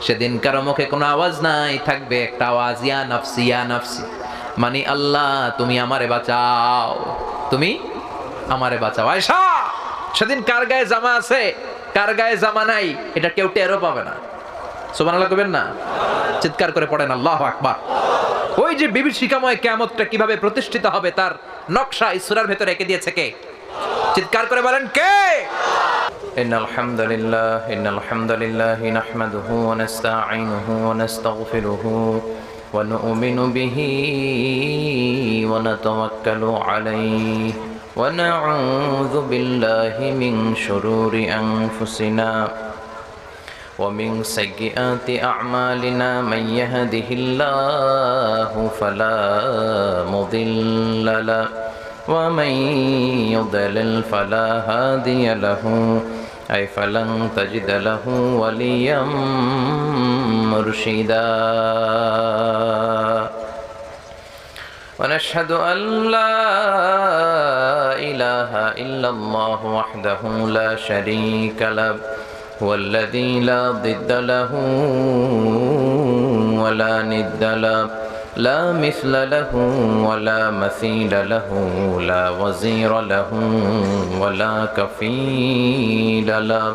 সেদিন কারো মুখে কোনো আওয়াজ নাই, থাকবে একটা আওয়াজ, ইয়া নাফসি ইয়া নাফসি, মানে আল্লাহ তুমি আমারে বাঁচাও, তুমি আমারে বাঁচাও। আয়েশা, সেদিন কার গায়ে জামা আছে কার গায়ে জামা নাই এটা কেউ টেরও পাবে না। সুবহানাল্লাহ কইবেন না? চিৎকার করে পড়েন আল্লাহু আকবার। ওই যে বিভীষিকাময় কিয়ামতটা কিভাবে প্রতিষ্ঠিত হবে তার নকশা এই সূরার ভেতরে এঁকে দিয়েছে কে? চিৎকার করে বলেন কে? ইন্নাল হামদালিল্লাহ নাহমাদুহু ওয়া নাস্তাঈনুহু ওয়া নাস্তাগফিরুহু ওয়া নু'মিনু বিহি ওয়া নাতাওয়াক্কালু আলাইহি ওয়া নাউযু বিল্লাহি মিন শুরুরি আনফুসিনা ومن سيئات أعمالنا من يهده الله فلا مضل له ومن يضلل فلا هادي له أي فلن تجد له وليا مرشدا ونشهد أن لا إله إلا الله وحده لا شريك له هو الذي لا ضد له ولا ند له لا مثل له ولا مثيل له لا وزير له ولا كفيل له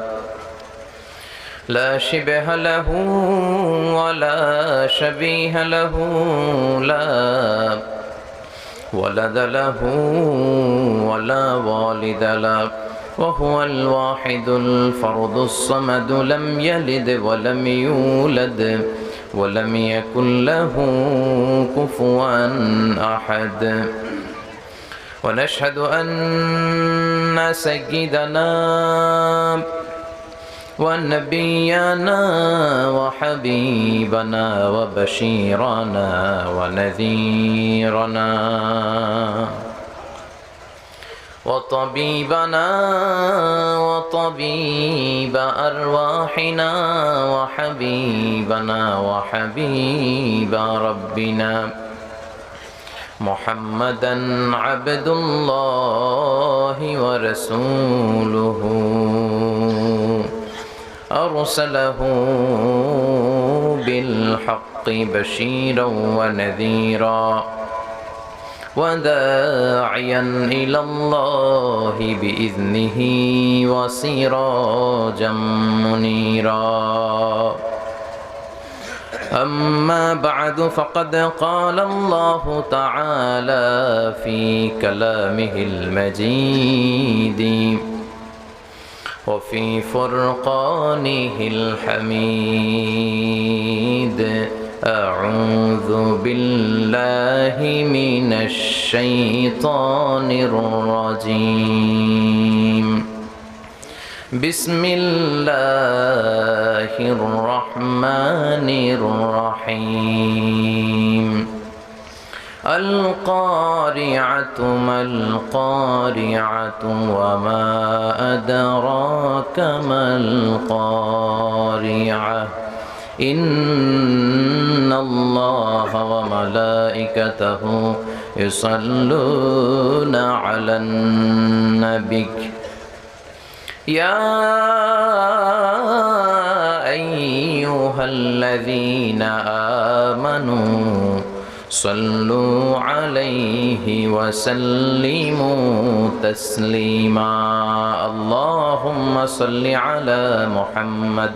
لا شبه له ولا شبيه له لا ولد له ولا والد له وهو الواحد الفرد الصمد لم يلد ولم يولد ولم يكن له كفوا أحد ونشهد أن سيدنا ونبينا وحبيبنا وبشيرنا ونذيرنا وطبيبنا وطبيب أرواحنا وحبيبنا وحبيب ربنا محمدا عبد الله ورسوله أرسله بالحق بشيرا ونذيرا وداعيا إلى الله بإذنه وسراجا منيرا أما بعد فقد قال الله تعالى في كلامه المجيد وفي فرقانه الحميد أعوذ بالله من الشيطان الرجيم بسم الله الرحمن الرحيم القارعة ما القارعة وما أدراك ما القارعة إن الله وملائكته يصلون على النبي يا أيها الذين آمنوا صلوا عليه وسلموا تسليما اللهم صل على محمد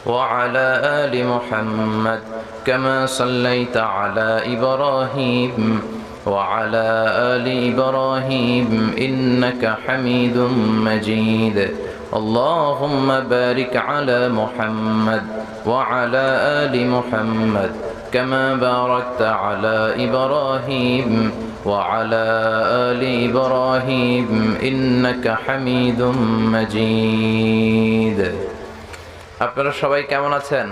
وعلى آل محمد كما صليت على إبراهيم وعلى آل إبراهيم إنك حميد مجيد اللهم بارك على محمد وعلى آل محمد كما باركت على إبراهيم وعلى آل إبراهيم إنك حميد مجيد আপনারা সবাই কেমন আছেন?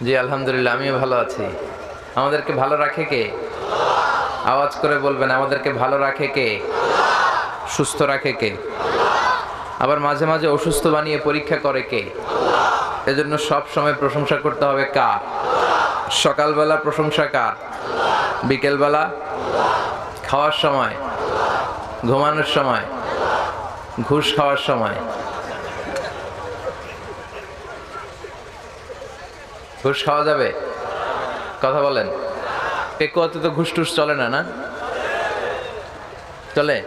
জি আলহামদুলিল্লাহ, আমিও ভালো আছি। আমাদেরকে ভালো রাখে কে? আওয়াজ করে বলবেন, আমাদেরকে ভালো রাখে কে? সুস্থ রাখে কে? আবার মাঝে মাঝে অসুস্থ বানিয়ে পরীক্ষা করে কে? এজন্য সব সময় প্রশংসা করতে হবে কার? সকালবেলা প্রশংসা কার? বিকেলবেলা, খাওয়ার সময়, ঘুমানোর সময়, ঘুষ খাওয়ার সময়, ঘুষ খাওয়া যাবে? কথা বলেন। পেকুয়াতে তো ঘুষ টুস চলে না, না চলে?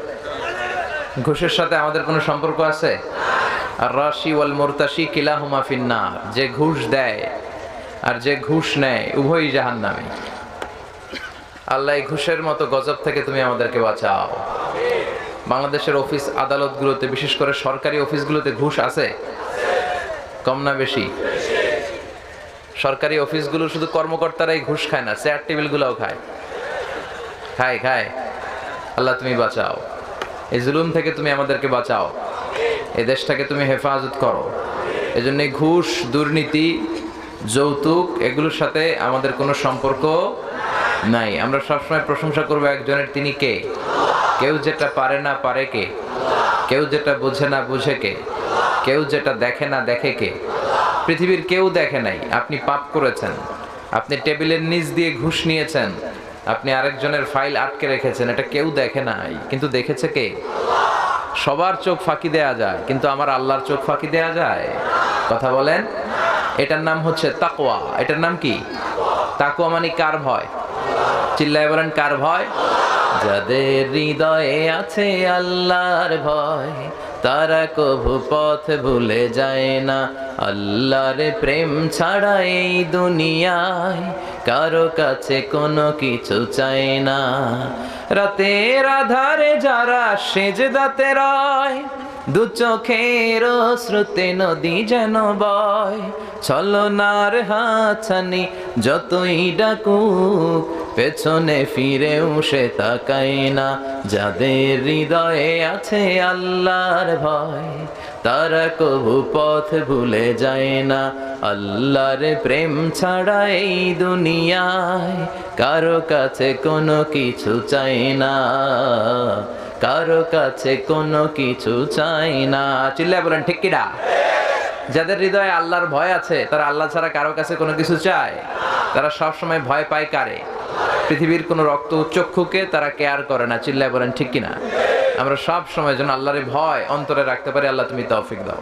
ঘুষের সাথে আমাদের কোনো সম্পর্ক আছে? আর রাশি ওয়াল মুরতাশি কিলাহুমা ফিন্নার, যে ঘুষ দেয় আর যে ঘুষ নেয় উভয়ই জাহান্নামে। আল্লাহ এই ঘুষের মতো গজব থেকে তুমি আমাদেরকে বাঁচাও। বাংলাদেশের অফিস আদালতগুলোতে, বিশেষ করে সরকারি অফিসগুলোতে ঘুষ আছে? কম না বেশি? সরকারি অফিসগুলো শুধু কর্মকর্তারাই ঘুষ খায় না, চেয়ার টেবিলগুলোও খায়। খায় খায়। আল্লাহ তুমি বাঁচাও, এই জুলুম থেকে তুমি আমাদেরকে বাঁচাও, এই দেশটাকে তুমি হেফাজত করো। এজন্য ঘুষ, দুর্নীতি, যৌতুক এগুলোর সাথে আমাদের কোনো সম্পর্ক নাই। আমরা সবসময় প্রশংসা করবো একজনের, তিনি কে? কেউ যেটা পারে না পারে কে? কেউ যেটা বোঝে না বুঝে কে? কেউ যেটা দেখে না দেখে কে? পৃথিবীর কেউ দেখে নাই আপনি পাপ করেছেন, আপনি টেবিলের নিচ দিয়ে ঘুষ নিয়েছেন, আপনি আরেকজনের ফাইল আটকে রেখেছেন, এটা কেউ দেখে নাই, কিন্তু দেখেছে কে? সবার চোখ ফাঁকি দেয়া যায়, কিন্তু আমার আল্লাহর চোখ ফাঁকি দেয়া যায়? কথা বলেন। এটার নাম হচ্ছে তাকওয়া। এটার নাম কি? তাকওয়া মানে কার ভয়? চিল্লায় বলেন, কার ভয়? যাদের হৃদয়ে আছে আল্লাহর ভয়, তারা কভু পথ ভুলে যায় না। আল্লাহর প্রেম ছাড়া এই দুনিয়ায় কারো কাছে কোনো কিছু চায় না। রাতের আধারে যারা সেজদাতে রয়, দু চোখের শ্রুতে নদী যেন বয়। ছলনার হাতছানি যতই ডাকুক, পেছনে ফিরেও সে তাকায় না। যাদের হৃদয়ে আছে আল্লাহর ভয়, তারা কভু পথ ভুলে যায় না। আল্লাহর প্রেম ছাড়া এই দুনিয়ায় কারো কাছে কোনো কিছু চাই না, কারো কাছে কোনো কিছু চাই না। চিল্লায় বলেন ঠিক কিনা? যাদের হৃদয়ে আল্লাহর ভয় আছে, তারা আল্লাহ ছাড়া কারো কাছে কোনো কিছু চায়? তারা সব সময় ভয় পায় কারে? পৃথিবীর কোনো রক্ত চক্ষুকে তারা কেয়ার করে না। চিল্লায় বলেন ঠিক কিনা? আমরা সব সময় যেন আল্লাহর ভয় অন্তরে রাখতে পারি। আল্লাহ তুমি তৌফিক দাও।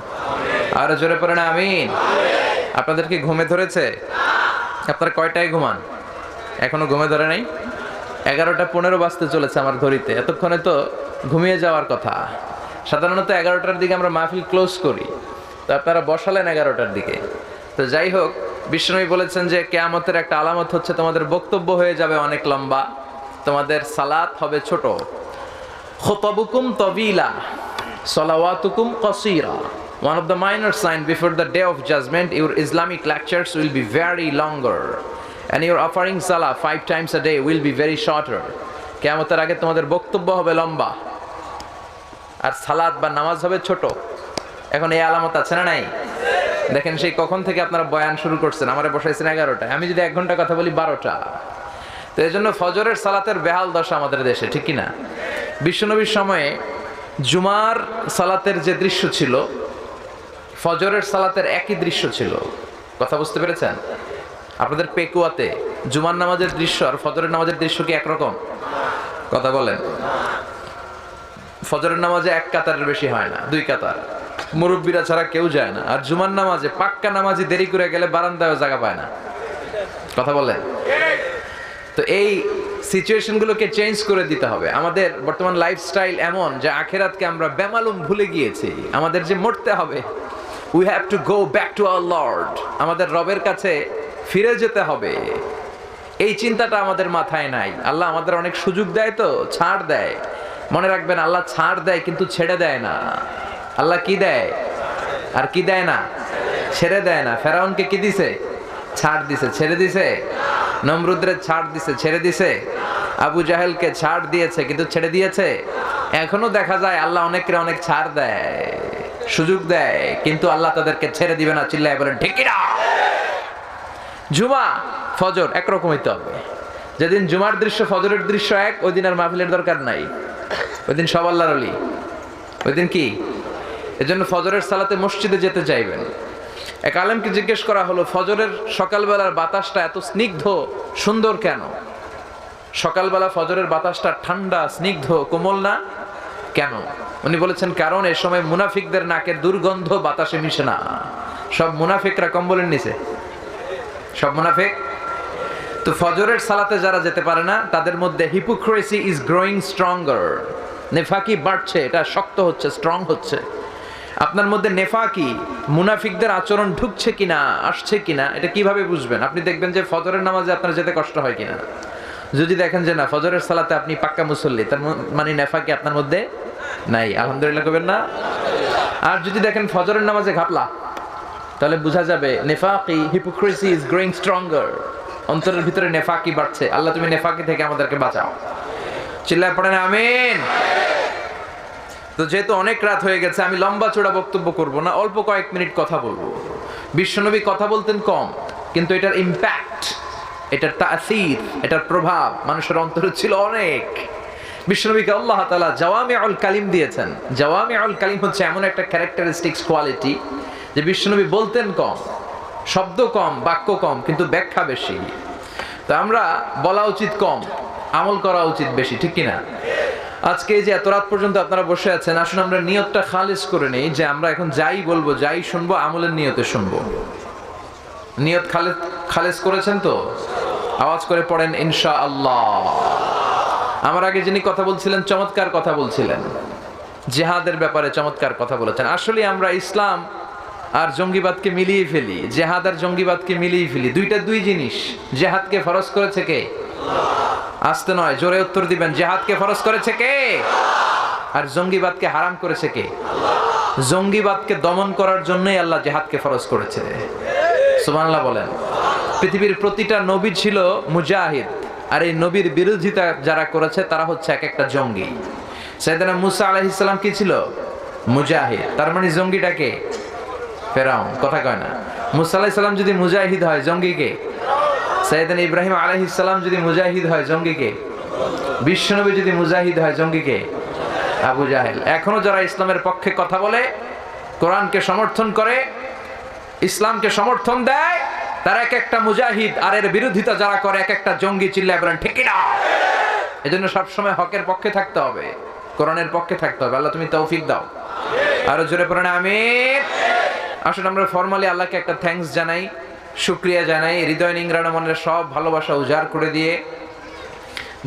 আর জোরে পড়েন আমিন। আপনাদের কি ঘুমে ধরেছে? আপনারা কয়টায় ঘুমান? এখনো ঘুমে ধরে নাই? 11:15 বাজতে চলেছে আমার ঘড়িতে। এতক্ষণে তো ঘুমিয়ে যাওয়ার কথা। সাধারণত 11টার দিকে আমরা মাহফিল ক্লোজ করি, তো আপনারা বসালেন 11টার দিকে। তো যাই হোক, বিষ্ণুই বলেছেন যে কিয়ামতের একটা আলামত হচ্ছে তোমাদের বক্তব্য হয়ে যাবে অনেক লম্বা, তোমাদের সালাত হবে ছোট। খুতাবুকুম তাবিলা, সালাওয়াতুকুম কাসীরা। One of the minor signs before the day of judgment, your Islamic lectures will be very longer, and your offering salah 5 times a day will be very shorter. কিয়ামতের আগে তোমাদের বক্তব্য হবে লম্বা আর সালাত বা নামাজ হবে ছোট। এখন এই আলামত আছে না নাই? দেখেন সেই কখন থেকে আপনারা বয়ান শুরু করছেন, আমারে বসাইছেন 11টায়, আমি যদি 1 ঘন্টা কথা বলি 12টা। তো এই জন্য ফজরের সালাতের বেহাল দশা আমাদের দেশে, ঠিক কিনা? বিশ্বনবীর সময়ে জুমার সালাতের যে দৃশ্য ছিল, ফজরের সালাতের একই দৃশ্য ছিল। কথা বুঝতে পেরেছেন? আপনাদের পেকুয়াতে জুমার নামাজের দৃশ্য আর ফজরের নামাজের দৃশ্য কি একরকম? কথা বলেন। ফজরের নামাজে 1 কাতারের বেশি হয় না, 2 কাতার, মুরব্বীরা ছাড়া কেউ যায় না। আর জুমার নামাজে পাক্কা নামাজি দেরি করে গেলে বারান্দায়ও জায়গা পায় না। কথা বলেন। তো এই সিচুয়েশনগুলোকে চেঞ্জ করে দিতে হবে। আমাদের বর্তমান লাইফস্টাইল এমন যে আখেরাতকে আমরা বেমালুম ভুলে গিয়েছি। আমাদের যে মরতে হবে, we have to go back to our Lord. আমাদের রবের কাছে ফিরে যেতে হবে, এই চিন্তাটা আমাদের মাথায় নাই। আল্লাহ আমাদের অনেক সুযোগ দেয়, তো ছাড় দেয়। মনে রাখবেন, আল্লাহ ছাড় দেয় কিন্তু ছেড়ে দেয় না। আল্লাহ কি দেয় আর কি দেয় না? ছেড়ে দেয় না। ফেরাউনকে কি দিছে? ছাড় দিছে। ছেড়ে দিছে? নমরুদরে ছাড় দিছে, ছেড়ে দিছে। আবু জাহেলকে ছাড় দিয়েছে কিন্তু ছেড়ে দিয়েছে। এখনো দেখা যায় আল্লাহ অনেককে অনেক ছাড় দেয়, সুযোগ দেয়, কিন্তু আল্লাহ তাদেরকে ছেড়ে দিবে না। চিল্লায় বলেন ঠিক কিনা? জুমা ফজর একরকম হইতে হবে। যেদিন জুমার দৃশ্য ফজরের দৃশ্য এক, ওই দিন আর মাহফিলের দরকার নাই। ওই দিন সব আল্লাহর ওলি। ওই দিন কি? এজন্য ফজরের সালাতে মসজিদে যেতে চাইবেন। এক আলেমকে জিজ্ঞেস করা হলো, ফজরের সকালবেলার বাতাসটা এত স্নিগ্ধ সুন্দর কেন? সকালবেলা ফজরের বাতাসটা ঠান্ডা, স্নিগ্ধ, কোমল না কেন? উনি বলেছেন, কারণ এ সময় মুনাফিকদের নাকের দুর্গন্ধ বাতাসে মিশে না। সব মুনাফিকরা কম্বলের নিচে। সব মুনাফিক। তো ফজরের সালাতে যারা যেতে পারে না তাদের মধ্যে হিপোক্রেসি ইজ গ্রোয়িং স্ট্রঙ্গার, নেফাকি বাড়ছে, এটা শক্ত হচ্ছে, স্ট্রং হচ্ছে। আপনার মধ্যে নেফাকি মুনাফিকদের আচরণ ঢুকছে কিনা, আসছে কিনা, এটা কিভাবে বুঝবেন? আপনি দেখবেন যে ফজরের নামাজে আপনার যেতে কষ্ট হয় কিনা। যদি দেখেন যে না ফজরের সালাতে আপনি পাক্কা মুসল্লি, তার মানে নেফাকি আপনার মধ্যে নাই, আলহামদুলিল্লাহ করবেন না। আর যদি দেখেন ফজরের নামাজে ঘাপলা, তাহলে বোঝা যাবে নেফাকি, হিপোক্রেসি ইজ গ্রোয়িং স্ট্রঙ্গার, অন্তরের ভিতরে নেফাকি বাড়ছে। আল্লাহ তুমি নেফাকি থেকে আমাদেরকে বাঁচাও, চিল্লায় পড়েন আমিন। তো যেহেতু অনেক রাত হয়ে গেছে, আমি লম্বা চূড়া বক্তব্য করব না, অল্প কয়েক মিনিট কথা বলবো। বিশ্বনবী কথা বলতেন কম, কিন্তু এটার ইম্প্যাক্ট, এটার তাসির, এটার প্রভাব মানুষের অন্তরে ছিল অনেক। বিশ্বনবীকে আল্লাহ তাআলা জাওয়ামিউল কালিম দিয়েছেন। জাওয়ামিউল কালিম হচ্ছে এমন একটা ক্যারেক্টারিস্টিক্স কোয়ালিটি যে বিশ্বনবী বলতেন কম, শব্দ কম, বাক্য কম, কিন্তু ব্যাখ্যা বেশি। তো আমরা বলা উচিত কম, আমল করা উচিত বেশি, ঠিক কিনা? আজকে এই যে এত রাত পর্যন্ত আপনারা বসে আছেন, আসুন আমরা নিয়তটা খালিস করে নেই যে আমরা এখন যাই বলবো, যাই শুনবো, আমলের নিয়তে শুনবো। নিয়ত খালিস করেছেন তো? আওয়াজ করে পড়েন ইনশাআল্লাহ। আমার আগে যিনি কথা বলছিলেন চমৎকার কথা বলছিলেন, জিহাদের ব্যাপারে চমৎকার কথা বলেছেন। আসলে আমরা ইসলাম আর জঙ্গিবাদকে মিলিয়ে ফেলি, জিহাদ আর জঙ্গিবাদকে মিলিয়ে ফেলি। দুইটা দুই জিনিস। জিহাদকে ফরজ করেছে কে? আসতে নয়, জোরে উত্তর দিবেন। জিহাদকে ফরজ করেছে কে? আর জঙ্গিবাদকে হারাম করেছে কে? জঙ্গিবাদকে দমন করার জন্যই আল্লাহ জিহাদকে ফরজ করেছে। সুবহানাল্লাহ বলেন। পৃথিবীর প্রতিটা নবী ছিল মুজাহিদ, আর এই নবীর বিরোধিতা যারা করেছে তারা হচ্ছে এক একটা জঙ্গি। সাইয়েদনা মুসা আলাইহিস সালাম কি ছিল? মুজাহিদ। তার মানে জঙ্গিটাকে ফেরাউন, কথা কয় না। মুসা আলাইহিস সালাম যদি মুজাহিদ হয়, জঙ্গি কে? সাইয়েদনা ইব্রাহিম আলাইহিস সালাম যদি মুজাহিদ হয়, জঙ্গি কে? বিশ্বনবী যদি মুজাহিদ হয়, জঙ্গি কে? আবু জাহেল। এখনো যারা ইসলামের পক্ষে কথা বলে, কোরআনকে সমর্থন করে, ইসলামকে সমর্থন দেয়, তারা এক একটা মুজাহিদ, আর এর বিরোধিতা যারা করে এক একটা জঙ্গি। চিল্লায় বলেন ঠিক না? এজন্য সবসময় হকের পক্ষে থাকতে হবে, কোরআনের পক্ষে থাকতে হবে। আল্লাহ তুমি তৌফিক দাও। আরো জোরে পড়েন আমিন। আসুন আমরা ফরমালি আল্লাহকে একটা থ্যাঙ্কস জানাই, শুকরিয়া জানাই, হৃদয় নিংড়ানো মনের সব ভালোবাসা উজাড় করে দিয়ে,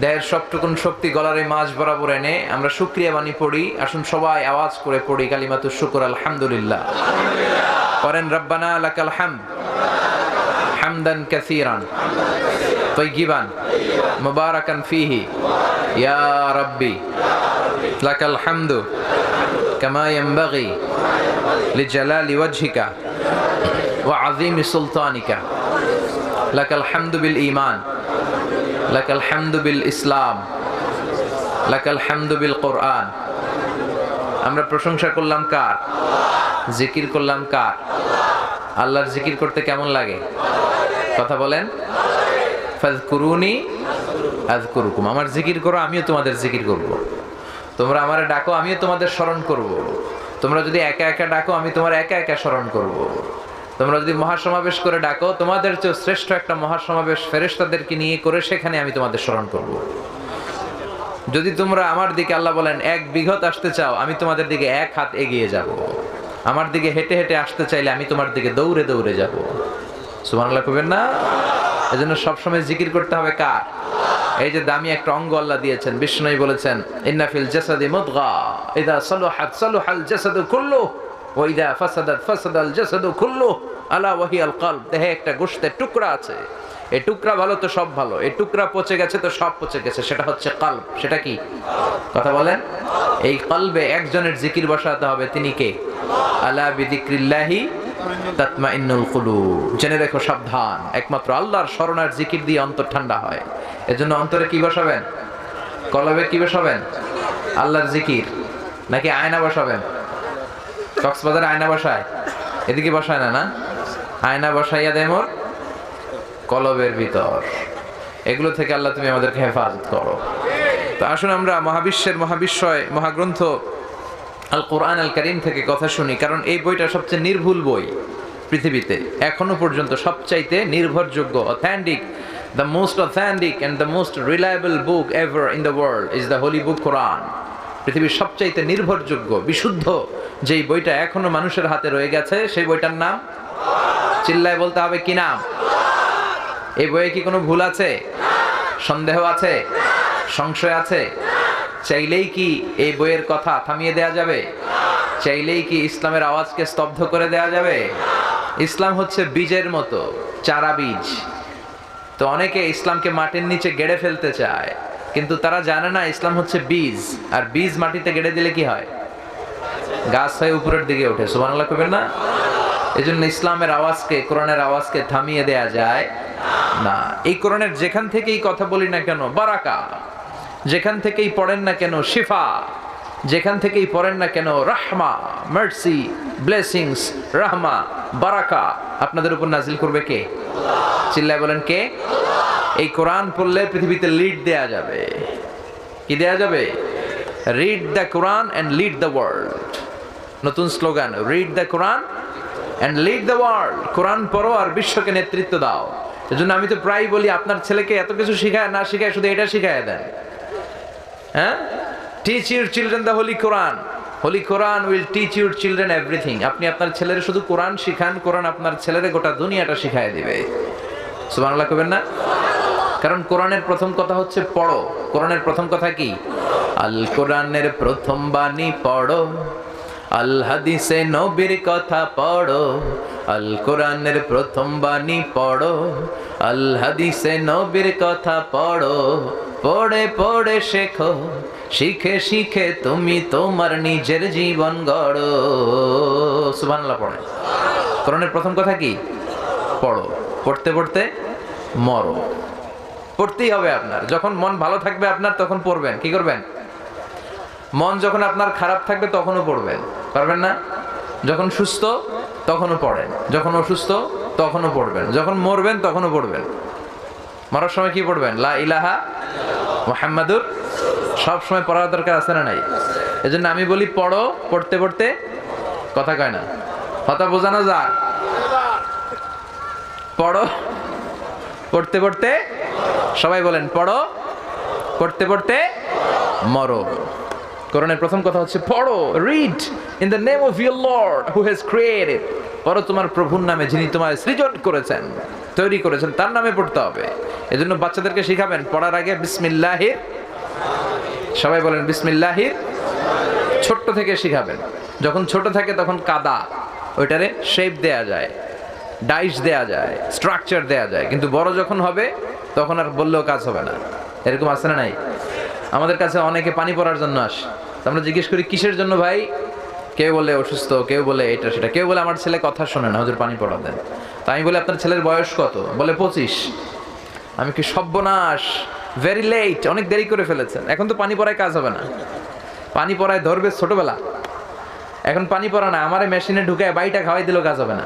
দেহের সবটুকুন শক্তি গলার এই মাঝ বরাবর এনে আমরা শুকরিয়া বাণী পড়ি। আসুন সবাই আওয়াজ করে পড়ি কালিমাতুশ শুকর, আলহামদুলিল্লাহ। পড়েন রব্বানা লাকাল হামদ হামদান কাসীরান তাইয়িবান মুবারাকান ফীহি ইয়া রাব্বি লাকাল হামদু কামা ইয়ানবাগি লিজালালি ওয়াজহিকা ওয়া আযীমি সুলতানিকা লাকাল হামদু বিল ঈমান লাকাল হামদু বিল ইসলাম লাকাল হামদু বিল কোরআন। আমরা প্রশংসা করলাম কার? জিকির করলাম কার? আল্লাহর জিকির করতে কেমন লাগে? কথা বলেন। ফাযকুরুনি আযকুরুকুম। আমার জিকির করো, আমিও তোমাদের জিকির করব। তোমরা আমারে ডাকো, আমিও তোমাদের স্মরণ করব। তোমরা যদি একা একা ডাকো, আমি তোমার একা একা স্মরণ করব। তোমরা যদি মহাসমাবেশ করে ডাকো, তোমাদের চেয়ে শ্রেষ্ঠ একটা মহাসমাবেশ ফেরেশতাদেরকে নিয়ে করে সেখানে আমি তোমাদের স্মরণ করব। যদি তোমরা আমার দিকে, আল্লাহ বলেন, এক বিঘত আসতে চাও, আমি তোমাদের দিকে এক হাত এগিয়ে যাব। আমার দিকে হেঁটে হেঁটে আসতে চাইলে আমি তোমার দিকে দৌড়ে দৌড়ে যাব। সুবহানাল্লাহ কইবেন না? এজন্য সবসময় জিকির করতে হবে কার? এই যে দামি একটা অঙ্গ আল্লাহ দিয়েছেন, বিষ্ণুই বলেছেন ইন্না ফিল জাসাদি মুদগা ইযা সালাহাত সালাহাল জাসাদু কুল্লু ওয়া ইযা ফাসাদাত ফাসাদাল জাসাদু কুল্লু আলা ওয়া হিয়াল কলব। দেহে একটা গোশতের টুকরা আছে, এই টুকরা ভালো তো সব ভালো, এই টুকরা পচে গেছে তো সব পচে গেছে, সেটা হচ্ছে কলব। সেটা কি? কথা বলেন। এই কলবে একজনের জিকির বসাতে হবে, তিনি কে? আলা বিযিক্রিল্লাহি তাতমাইন্নুল কুলুব। জেনে রেখো, সাবধান, একমাত্র আল্লাহর স্মরণ আর জিকির দিয়ে অন্তর ঠান্ডা হয়। এজন্য অন্তরে কি বসাবেন? কলবে কি বসাবেন? আল্লাহর জিকির। নাকি আয়না বসাবেন? কক্সবাজারে আয়না বসায়, এদিকে বসায় না? না, আয়না বসাইয়া দেয় মোর কলবের ভিতর। এগুলো থেকে আল্লাহ তুমি আমাদেরকে হেফাজত করো। তো আসুন আমরা মহাবিশ্বের মহাবিশ্বয় মহাগ্রন্থ আল কোরআন আল কারীম থেকে কথা শুনি, কারণ এই বইটা সবচেয়ে নির্ভুল বই পৃথিবীতে, এখনো পর্যন্ত সবচাইতে নির্ভরযোগ্য, authentic, the most authentic and the most reliable book ever in the world is the holy book Quran. পৃথিবীর সবচাইতে নির্ভরযোগ্য, বিশুদ্ধ যেই বইটা এখনো মানুষের হাতে রয়ে গেছে, সেই বইটার নাম চিল্লায় বলতে হবে কি নাম? এই বইয়ে কি কোনো ভুল আছে, সন্দেহ আছে, সংশয় আছে? চাইলেই কি এই বইয়ের কথা থামিয়ে দেয়া যাবে? চাইলেই কি ইসলামের আওয়াজকে স্তব্ধ করে দেয়া যাবে? ইসলাম হচ্ছে বীজের মতো, চারা বীজ। তো অনেকে ইসলামকে মাটির নিচে গেড়ে ফেলতে চায়, কিন্তু তারা জানে না ইসলাম হচ্ছে বীজ, আর বীজ মাটিতে গেড়ে দিলে কি হয়? গাছ হয়ে উপরের দিকে ওঠে। সুবহানাল্লাহ কইবেন না? এজন্য ইসলামের আওয়াজকে, কোরআনের আওয়াজকে থামিয়ে দেয়া যায় না। এই কোরআনের যেখান থেকেই কথা বলি না কেন বারাকা, যেখান থেকেই পড়েন না কেন শিফা, যেখান থেকেই পড়েন না কেন রাহমা, মার্সি, ব্লেসিংস, রাহমা, বারাকা আপনাদের উপর নাজিল করবে কে? চিল্লায় বলেন কে? এই কোরআন পড়লে পৃথিবীতে লিড দেয়া যাবে। কি দেয়া যাবে? Read the Quran and lead the world. নতুন slogan, read the Quran and lead the world. Quran পড়ো আর বিশ্বকে নেতৃত্ব দাও। এজন্য আমি তো প্রায় বলি, আপনার ছেলেকে এত কিছু শিখায় না শিখায় শুধু এটা শিখায় দেন। হ্যাঁ, teach your children the holy Quran. Holy Quran will teach your children everything. আপনি আপনার ছেলের শুধু কোরআন শিখান, কোরআন আপনার ছেলের গোটা দুনিয়াটা শিখায় দিবে। সুবহানাল্লাহ কইবেন না? কারণ কোরআনের প্রথম কথা হচ্ছে পড়ো। কোরআনের প্রথম কথা কি? আল কোরআনের প্রথম বাণী পড়ো, আল হাদিসে নবীর কথা পড়ো। আল কোরআনের প্রথম বাণী পড়ো, আল হাদিসে নবীর কথা পড়ো। পড়ে পড়ে শেখো, শিখে শিখে তুমি তোমার নিজের জীবন গড়ো। সুবহানাল্লাহ পড়ে। কোরআনের প্রথম কথা কি? পড়ো। পড়তে পড়তে মরো। পড়তেই হবে আপনার। যখন মন ভালো থাকবে আপনার, তখন পড়বেন। কি করবেন? মন যখন আপনার খারাপ থাকবে তখনও পড়বেন, পারবেন না? যখন সুস্থ তখনও পড়েন, যখন অসুস্থ তখনও পড়বেন, যখন মরবেন তখনও পড়বেন। মরার সময় কি পড়বেন? লা ইলাহা মুহাম্মাদুর। সব সময় পড়ার দরকার আছে না নাই? এজন্য আমি বলি পড়ো, পড়তে পড়তে, কথা কয় না, কথা বোঝানো যায়। পড়ো, পড়তে পড়তে, সবাই বলেন পড়ো, পড়তে পড়তে মরো। কোরআনের প্রথম কথা হচ্ছে পড়ো। Read in the name of your Lord who has created. পড়ো তোমার প্রভুর নামে, যিনি তোমার সৃজন করেছেন, তৈরি করেছেন, তার নামে পড়তে হবে। এজন্য বাচ্চাদেরকে শিখাবেন পড়ার আগে বিসমিল্লাহির, সবাই বলেন বিসমিল্লাহির। ছোট্ট থেকে শিখাবেন। যখন ছোট থাকে তখন কাদা, ওইটারে শেপ দেয়া যায়, ডাইস দেয়া যায়, স্ট্রাকচার দেয়া যায়। কিন্তু বড় যখন হবে তখন আর বললেও কাজ হবে না। এরকম আছে না নাই? আমাদের কাছে অনেকে পানি পড়ার জন্য আসে। আমরা জিজ্ঞেস করি কিসের জন্য ভাই? কেউ বলে অসুস্থ, কেউ বলে এটা সেটা, কেউ বলে আমার ছেলে কথা শোনে না, হুজুর পানি পড়া দেন। তাই আমি বলি আপনার ছেলের বয়স কত? বলে 25। আমি কি সর্বনাশ, ভেরি লেট, অনেক দেরি করে ফেলেছেন। এখন তো পানি পড়ায় কাজ হবে না। পানি পড়ায় ধরবে ছোটবেলা। এখন পানি পড়া না, আমারে মেশিনে ঢুকায় বাইটা খাওয়াই দিলেও কাজ হবে না।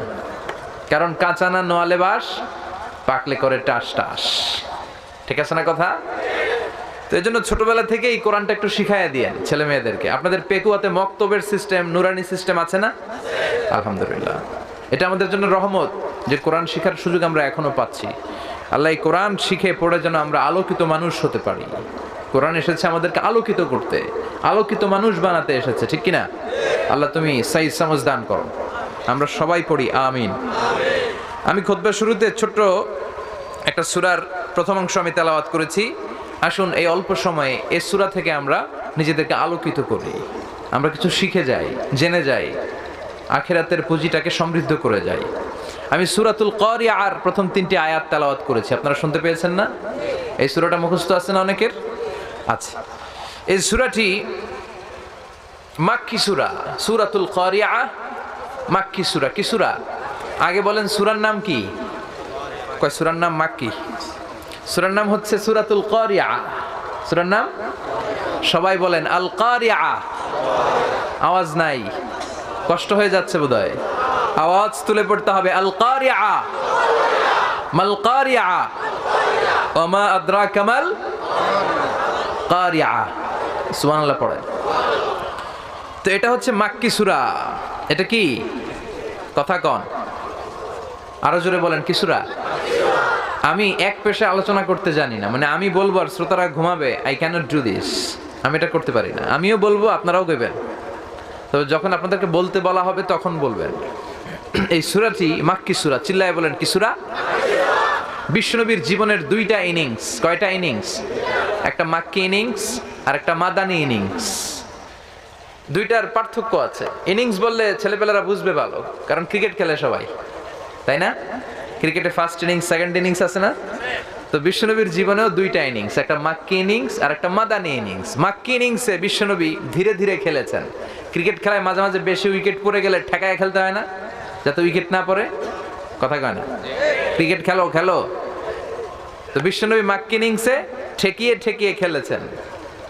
কারণ কাঁচা না নোয়ালে বাস, পাকলে করে টাস টাস। ঠিক আছে না কথা? তো এই জন্য ছোটবেলা থেকে এই কোরআনটা একটু শিখাইয়া দিয়েন ছেলে মেয়েদেরকে। আপনাদের পেকুয়াতে মক্তবের সিস্টেম, নুরানি সিস্টেম আছে না? আলহামদুলিল্লাহ, এটা আমাদের জন্য রহমত যে কোরআন শিখার সুযোগ আমরা এখনো পাচ্ছি। আল্লাহ এই কোরআন শিখে পড়ে যেন আমরা আলোকিত মানুষ হতে পারি। কোরআন এসেছে আমাদেরকে আলোকিত করতে, আলোকিত মানুষ বানাতে এসেছে, ঠিক কিনা? আল্লাহ তুমি সাইজ সমঝ দান করো। আমরা সবাই পড়ি আমিন। আমি খুতবার শুরুতে ছোট্ট একটা সূরার প্রথম অংশ আমি তেলাওয়াত করেছি। আসুন এই অল্প সময়ে এই সূরা থেকে আমরা নিজেদেরকে আলোকিত করি, আমরা কিছু শিখে যাই, জেনে যাই, আখিরাতের পুঁজিটাকে সমৃদ্ধ করে যাই। আমি সূরাতুল কারিয়ার প্রথম 3টি আয়াত তেলাওয়াত করেছি, আপনারা শুনতে পেয়েছেন না? এই সূরাটা মুখস্থ আছে না অনেকের? আচ্ছা, এই সূরাটি মাক্কি সূরা। সূরাতুল কারিয়া মাক্কি সূরা। কি সূরা? আগে বলেন সূরার নাম কি? কয় সূরার নাম মাক্কি? সূরার নাম হচ্ছে সূরাতুল কারিয়া। সূরার নাম সবাই বলেন আল কারিয়া। আওয়াজ নাই, কষ্ট হয়ে যাচ্ছে বোধহয়। আওয়াজ তুলে পড়তে হবে আল কারিয়া। মাল কারিয়া ওয়া মা আদরাকা মাল কারিয়া। সুবহানাল্লাহ পড়ে। তো এটা হচ্ছে মাক্কি সূরা। এটা কি? কথা কন, আরো জোরে বলেন, কি সূরা? আমি এক পেশে আলোচনা করতে জানি না, মানে আমি বলবো আর শ্রোতারা ঘুমাবে, আই ক্যানট ডু দিস। আমি এটা করতে পারি না। আমিও বলবো, আপনারাও কইবেন। তবে যখন আপনাদেরকে বলতে বলা হবে তখন বলবেন। এই সূরাটি মাক্কি সূরা। চিল্লায় বলেন কি সূরা? বিশ্বনবীর জীবনের দুইটা ইনিংস। কয়টা ইনিংস? একটা মাক্কি ইনিংস আর একটা মাদানী ইনিংস। দুইটার পার্থক্য আছে। ইনিংস বললে ছেলেপেলেরা বুঝবে ভালো, কারণ ক্রিকেট খেলে সবাই, তাই না? ক্রিকেটে ফার্স্ট ইনিংস, সেকেন্ড ইনিংস আছে না? তো বিশ্বনবীর জীবনেও দুইটা ইনিংস, একটা মাক্কি ইনিংস আর একটা মাদানী ইনিংস। মাক্কি ইনিংসে বিশ্বনবী ধীরে ধীরে খেলেছেন। ক্রিকেট খেলায় মাঝে মাঝে বেশি উইকেট পড়ে গেলে ঠেকায় খেলতে হয় না, যাতে উইকেট না পড়ে। কথা কয় না? ক্রিকেট খেলো। তো বিশ্বনবী মাক্কি ইনিংসে ঠেকিয়ে ঠেকিয়ে খেলেছেন,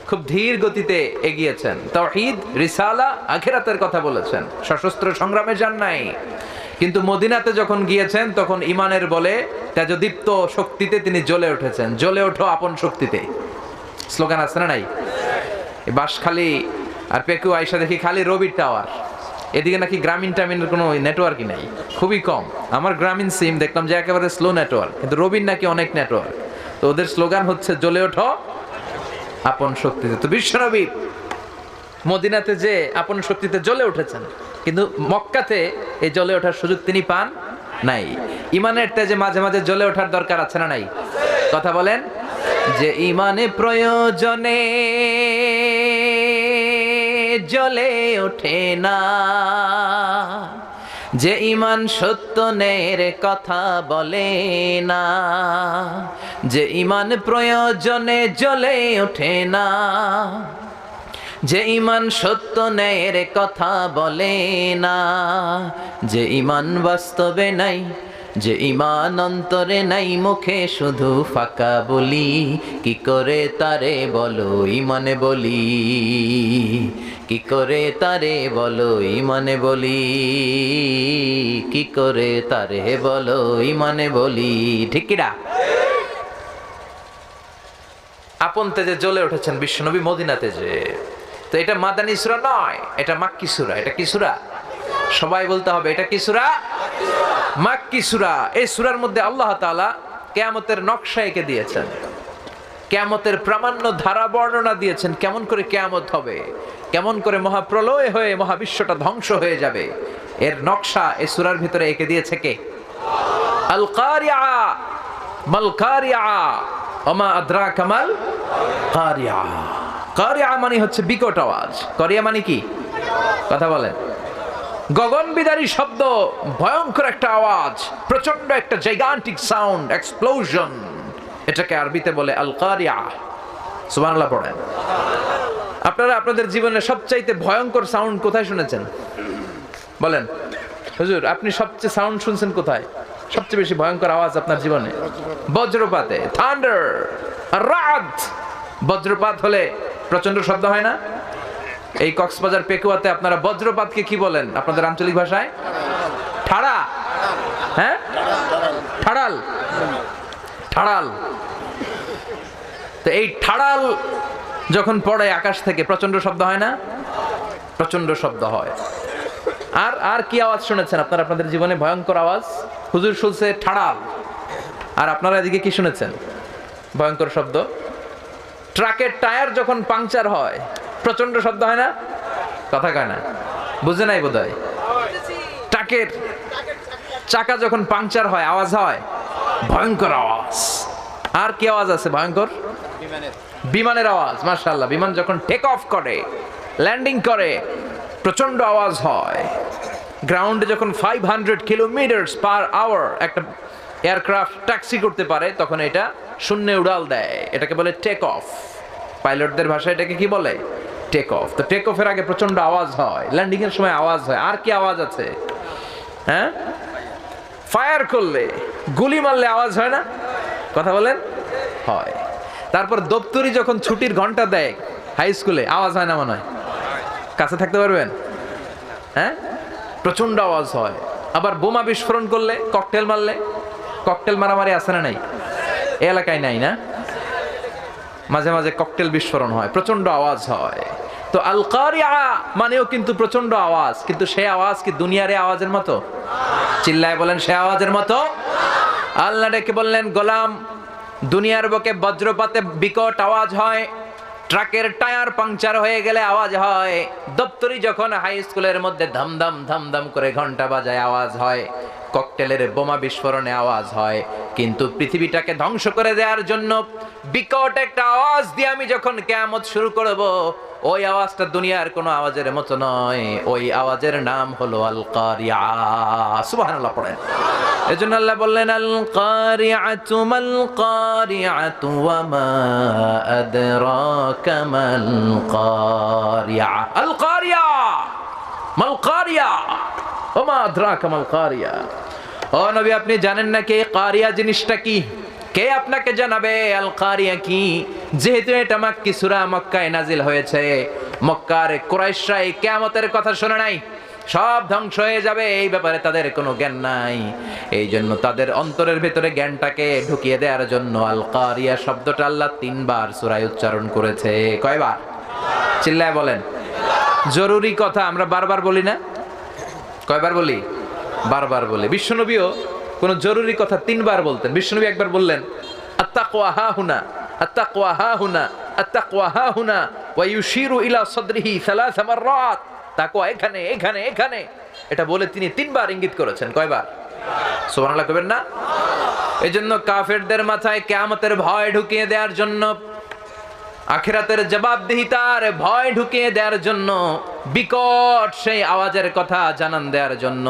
খুব ধীর গতিতে এগিয়েছেন। তাওহীদ, রিসালা, আখিরাতের কথা বলেছেন, সশস্ত্র সংগ্রামে যান নাই। কিন্তু মদিনাতে যখন গিয়েছেন তখন ইমানের বলে তেজদীপ্ত শক্তিতে তিনি জ্বলে উঠেছেন। জ্বলে ওঠো আপন শক্তিতে, স্লোগান আছে না নাই? বাঁশখালী আর পেকু আইসা দেখি খালি রবির টাওয়ার। এদিকে নাকি গ্রামীণ টামিনের কোনো নেটওয়ার্কই নাই, খুবই কম। আমার গ্রামীণ সিম দেখলাম যে একেবারে স্লো নেটওয়ার্ক, কিন্তু রবির নাকি অনেক নেটওয়ার্ক। তো ওদের স্লোগান হচ্ছে জ্বলে ওঠো আপন শক্তিতে। তো বিশ্বনবী মদিনাতে যে আপন শক্তিতে জ্বলে উঠেছেন, কিন্তু মক্কাতে এই জ্বলে ওঠার সুযোগ তিনি পান নাই। ইমানের তেজে মাঝে মাঝে জ্বলে ওঠার দরকার আছে না নাই? কথা বলেন। যে ইমানে প্রয়োজনে জ্বলে ওঠে না, যে ইমান সত্য ন্যায়ের কথা বলে না, যে ইমান প্রয়োজনে জ্বলে ওঠে না, যে ইমান সত্য ন্যায়ের কথা বলে না, যে ইমান বাস্তবে নাই, যে ইমান অন্তরে নাই, মুখে শুধু ফাঁকা বলি, কি করে তারে বলো ইমানে বলি, কি করে তারে বলো ইমানে বলি, কি করে তারে বলো ইমানে বলি। ঠিক কিনা? আপন তেজে জ্বলে উঠেছেন বিশ্বনবী মদিনাতে যে। তো এটা মাদানী সূরা নয়, এটা মাক্কি সূরা। এটা কি সূরা? সবাই বলতে হবে, এটা কি সূরা? মাক্কি সূরা। এই সূরার মধ্যে আল্লাহ তাআলা কিয়ামতের নকশা এঁকে দিয়েছেন, কিয়ামতের প্রামাণ্য ধারা বর্ণনা দিয়েছেন, কেমন করে কিয়ামত হবে, কেমন করে মহাপ্রলয় হয়ে মহাবিশ্বটা ধ্বংস হয়ে যাবে, এর নকশা এই সূরার ভিতরে এঁকে দিয়েছে কে? আল কারিআ মাল কারিআ ওমা আদরাকা মাল কারিআ। কারিআ মানে হচ্ছে বিকট আওয়াজ, কারিআ মানে কি? কথা বলেন। গগনবিদারী শব্দ, ভয়ঙ্কর একটা আওয়াজ, প্রচন্ড একটা জাইগান্টিক সাউন্ড, এক্সপ্লোশন, এটাকে আরবিতে বলে আল কারিআ। সুবহানাল্লাহ পড়েন। আপনারা আপনাদের জীবনে সবচাইতে ভয়ঙ্কর সাউন্ড কোথায় শুনেছেন? বলেন হুজুর, আপনি সবচেয়ে সাউন্ড শুনছেন কোথায়? সবচেয়ে বেশি ভয়ঙ্কর আওয়াজ আপনার জীবনে? বজ্রপাতে, থান্ডার, রাত। বজ্রপাত হলে প্রচন্ড শব্দ হয় না? এই কক্সবাজার পেকুয়াতে আপনারা বজ্রপাতকে কি বলেন আপনাদের আঞ্চলিক ভাষায়? ঠাড়া। হ্যাঁ, ঠাড়াল। ঠাড়াল। তো এই ঠাড়াল যখন পড়ে আকাশ থেকে প্রচন্ড শব্দ হয় না? প্রচন্ড শব্দ হয়। আর আর কি আওয়াজ শুনেছেন আপনারা আপনাদের জীবনে? ভয়ঙ্কর আওয়াজ। হুজুর শুনছে ঠাড়াল, আর আপনারা এদিকে কি শুনেছেন? ভয়ঙ্কর শব্দ। ট্রাকের টায়ার যখন পাংচার হয় প্রচন্ড শব্দ হয় না? কথা কয় না, বুঝে নাই বোধহয়। ট্রাকের চাকা যখন পাংচার হয় আওয়াজ হয়, ভয়ঙ্কর আওয়াজ। আর কি আওয়াজ আছে ভয়ঙ্কর? বিমানের আওয়াজ। মাশাআল্লাহ, বিমান যখন টেক অফ করে, ল্যান্ডিং করে, প্রচন্ড আওয়াজ হয়। গ্রাউন্ডে যখন 500 কিলোমিটার পার আওয়ার একটা এয়ারক্রাফট ট্যাক্সি করতে পারে, তখন এটা শূন্যে উড়াল দেয়, এটাকে বলে টেক অফ। পাইলটদের ভাষায় এটাকে কি বলে? Take off. তো টেক অফের আগে প্রচন্ড আওয়াজ হয়, ল্যান্ডিং এর সময় আওয়াজ হয়। আর কি আওয়াজ আছে? হ্যাঁ, ফায়ার করলে, গুলি মারলে আওয়াজ হয় না? কথা বলেন। হয়। তারপর দপ্তরি যখন ছুটির ঘন্টা দেয় হাই স্কুলে, আওয়াজ হয় না? মনে হয় কাছে থাকতে পারবেন? হ্যাঁ, প্রচন্ড আওয়াজ হয়। আবার বোমা বিস্ফোরণ করলে, ককটেল মারলে, ককটেল মারামারি আছে না নাই? এই এলাকায় নাই না? মাঝে মাঝে ককটেল বিস্ফোরণ হয়, প্রচন্ড আওয়াজ হয়। তো আল কারিআ মানেও কিন্তু প্রচন্ড আওয়াজ, কিন্তু সে আওয়াজ কি দুনিয়ার আওয়াজের মতো? চিল্লায় বলেন, সে আওয়াজের মতো? আল্লাহ ডেকে বললেন, গোলাম, দুনিয়ার বুকে বজ্রপাতে বিকট আওয়াজ হয়, ট্রাকের টায়ার পাংচার হয়ে গেলে আওয়াজ হয়, দপ্তরি যখন হাই স্কুলের মধ্যে ধামধাম ধামধাম করে ঘন্টা বাজায় আওয়াজ হয়, ককটেলের বোমা বিস্ফোরণে আওয়াজ হয়, কিন্তু পৃথিবীটাকে ধ্বংস করে দেওয়ার জন্য বিকট একটা আওয়াজ দিয়ে আমি যখন কিয়ামত শুরু করব, ওই আওয়াজটা দুনিয়ার কোনো আওয়াজের মতো নয়, ওই আওয়াজের নাম হলো আল কারিয়া। সুবহানাল্লাহ পড়েন। এজন্য আল্লাহ বললেন আল কারিআতু মাল কারিআতু ওয়া মা আদরাকা মাল কারিয়া। আল কারিয়া মাল কারিয়া ওয়া মা আদরাকা মাল কারিয়া। ও নবী, আপনি জানেন না কে কারিয়া জিনিসটা কি? কে আপনাকে জানাবে আল কারিয়া কি? যেহেতু এটা মাক্কি সূরা, মক্কায় নাজিল হয়েছে, মক্কার কুরাইশরা এই কিয়ামতের কথা শুনে নাই, সব ধ্বংস হয়ে যাবে এই ব্যাপারে তাদের কোনো জ্ঞান নাই। এই জন্য তাদের অন্তরের ভেতরে জ্ঞানটাকে ঢুকিয়ে দেওয়ার জন্য আল কারিয়া শব্দটা আল্লাহ 3 বার সূরায় উচ্চারণ করেছে। কয়বার? চিল্লায় বলেন। জরুরি কথা আমরা বারবার বলি না? কয়বার বলি? বারবার বলি। বিশ্বনবীও কোন জরুরি কথা 3 বার বলতেন। বিশ্বনবী একবার বললেন আত্তাকওয়া হাহুনা, আত্তাকওয়া হাহুনা, আত্তাকওয়া হাহুনা ওয়া ইউশিরু ইলা সাদরিহি 3 মাররাত। তাকওয়া এখানে এখানে এখানে, এটা বলে তিনি 3 বার ইঙ্গিত করেছেন। কয়বার? সুবহানাল্লাহ কইবেন না? এজন্য কাফেরদের মাথায় কিয়ামতের ভয় ঢুকিয়ে দেওয়ার জন্য, আখিরাতের জবাবদিহিতার ভয় ঢুকিয়ে দেওয়ার জন্য, বিকট সেই আওয়াজের কথা জানান দেওয়ার জন্য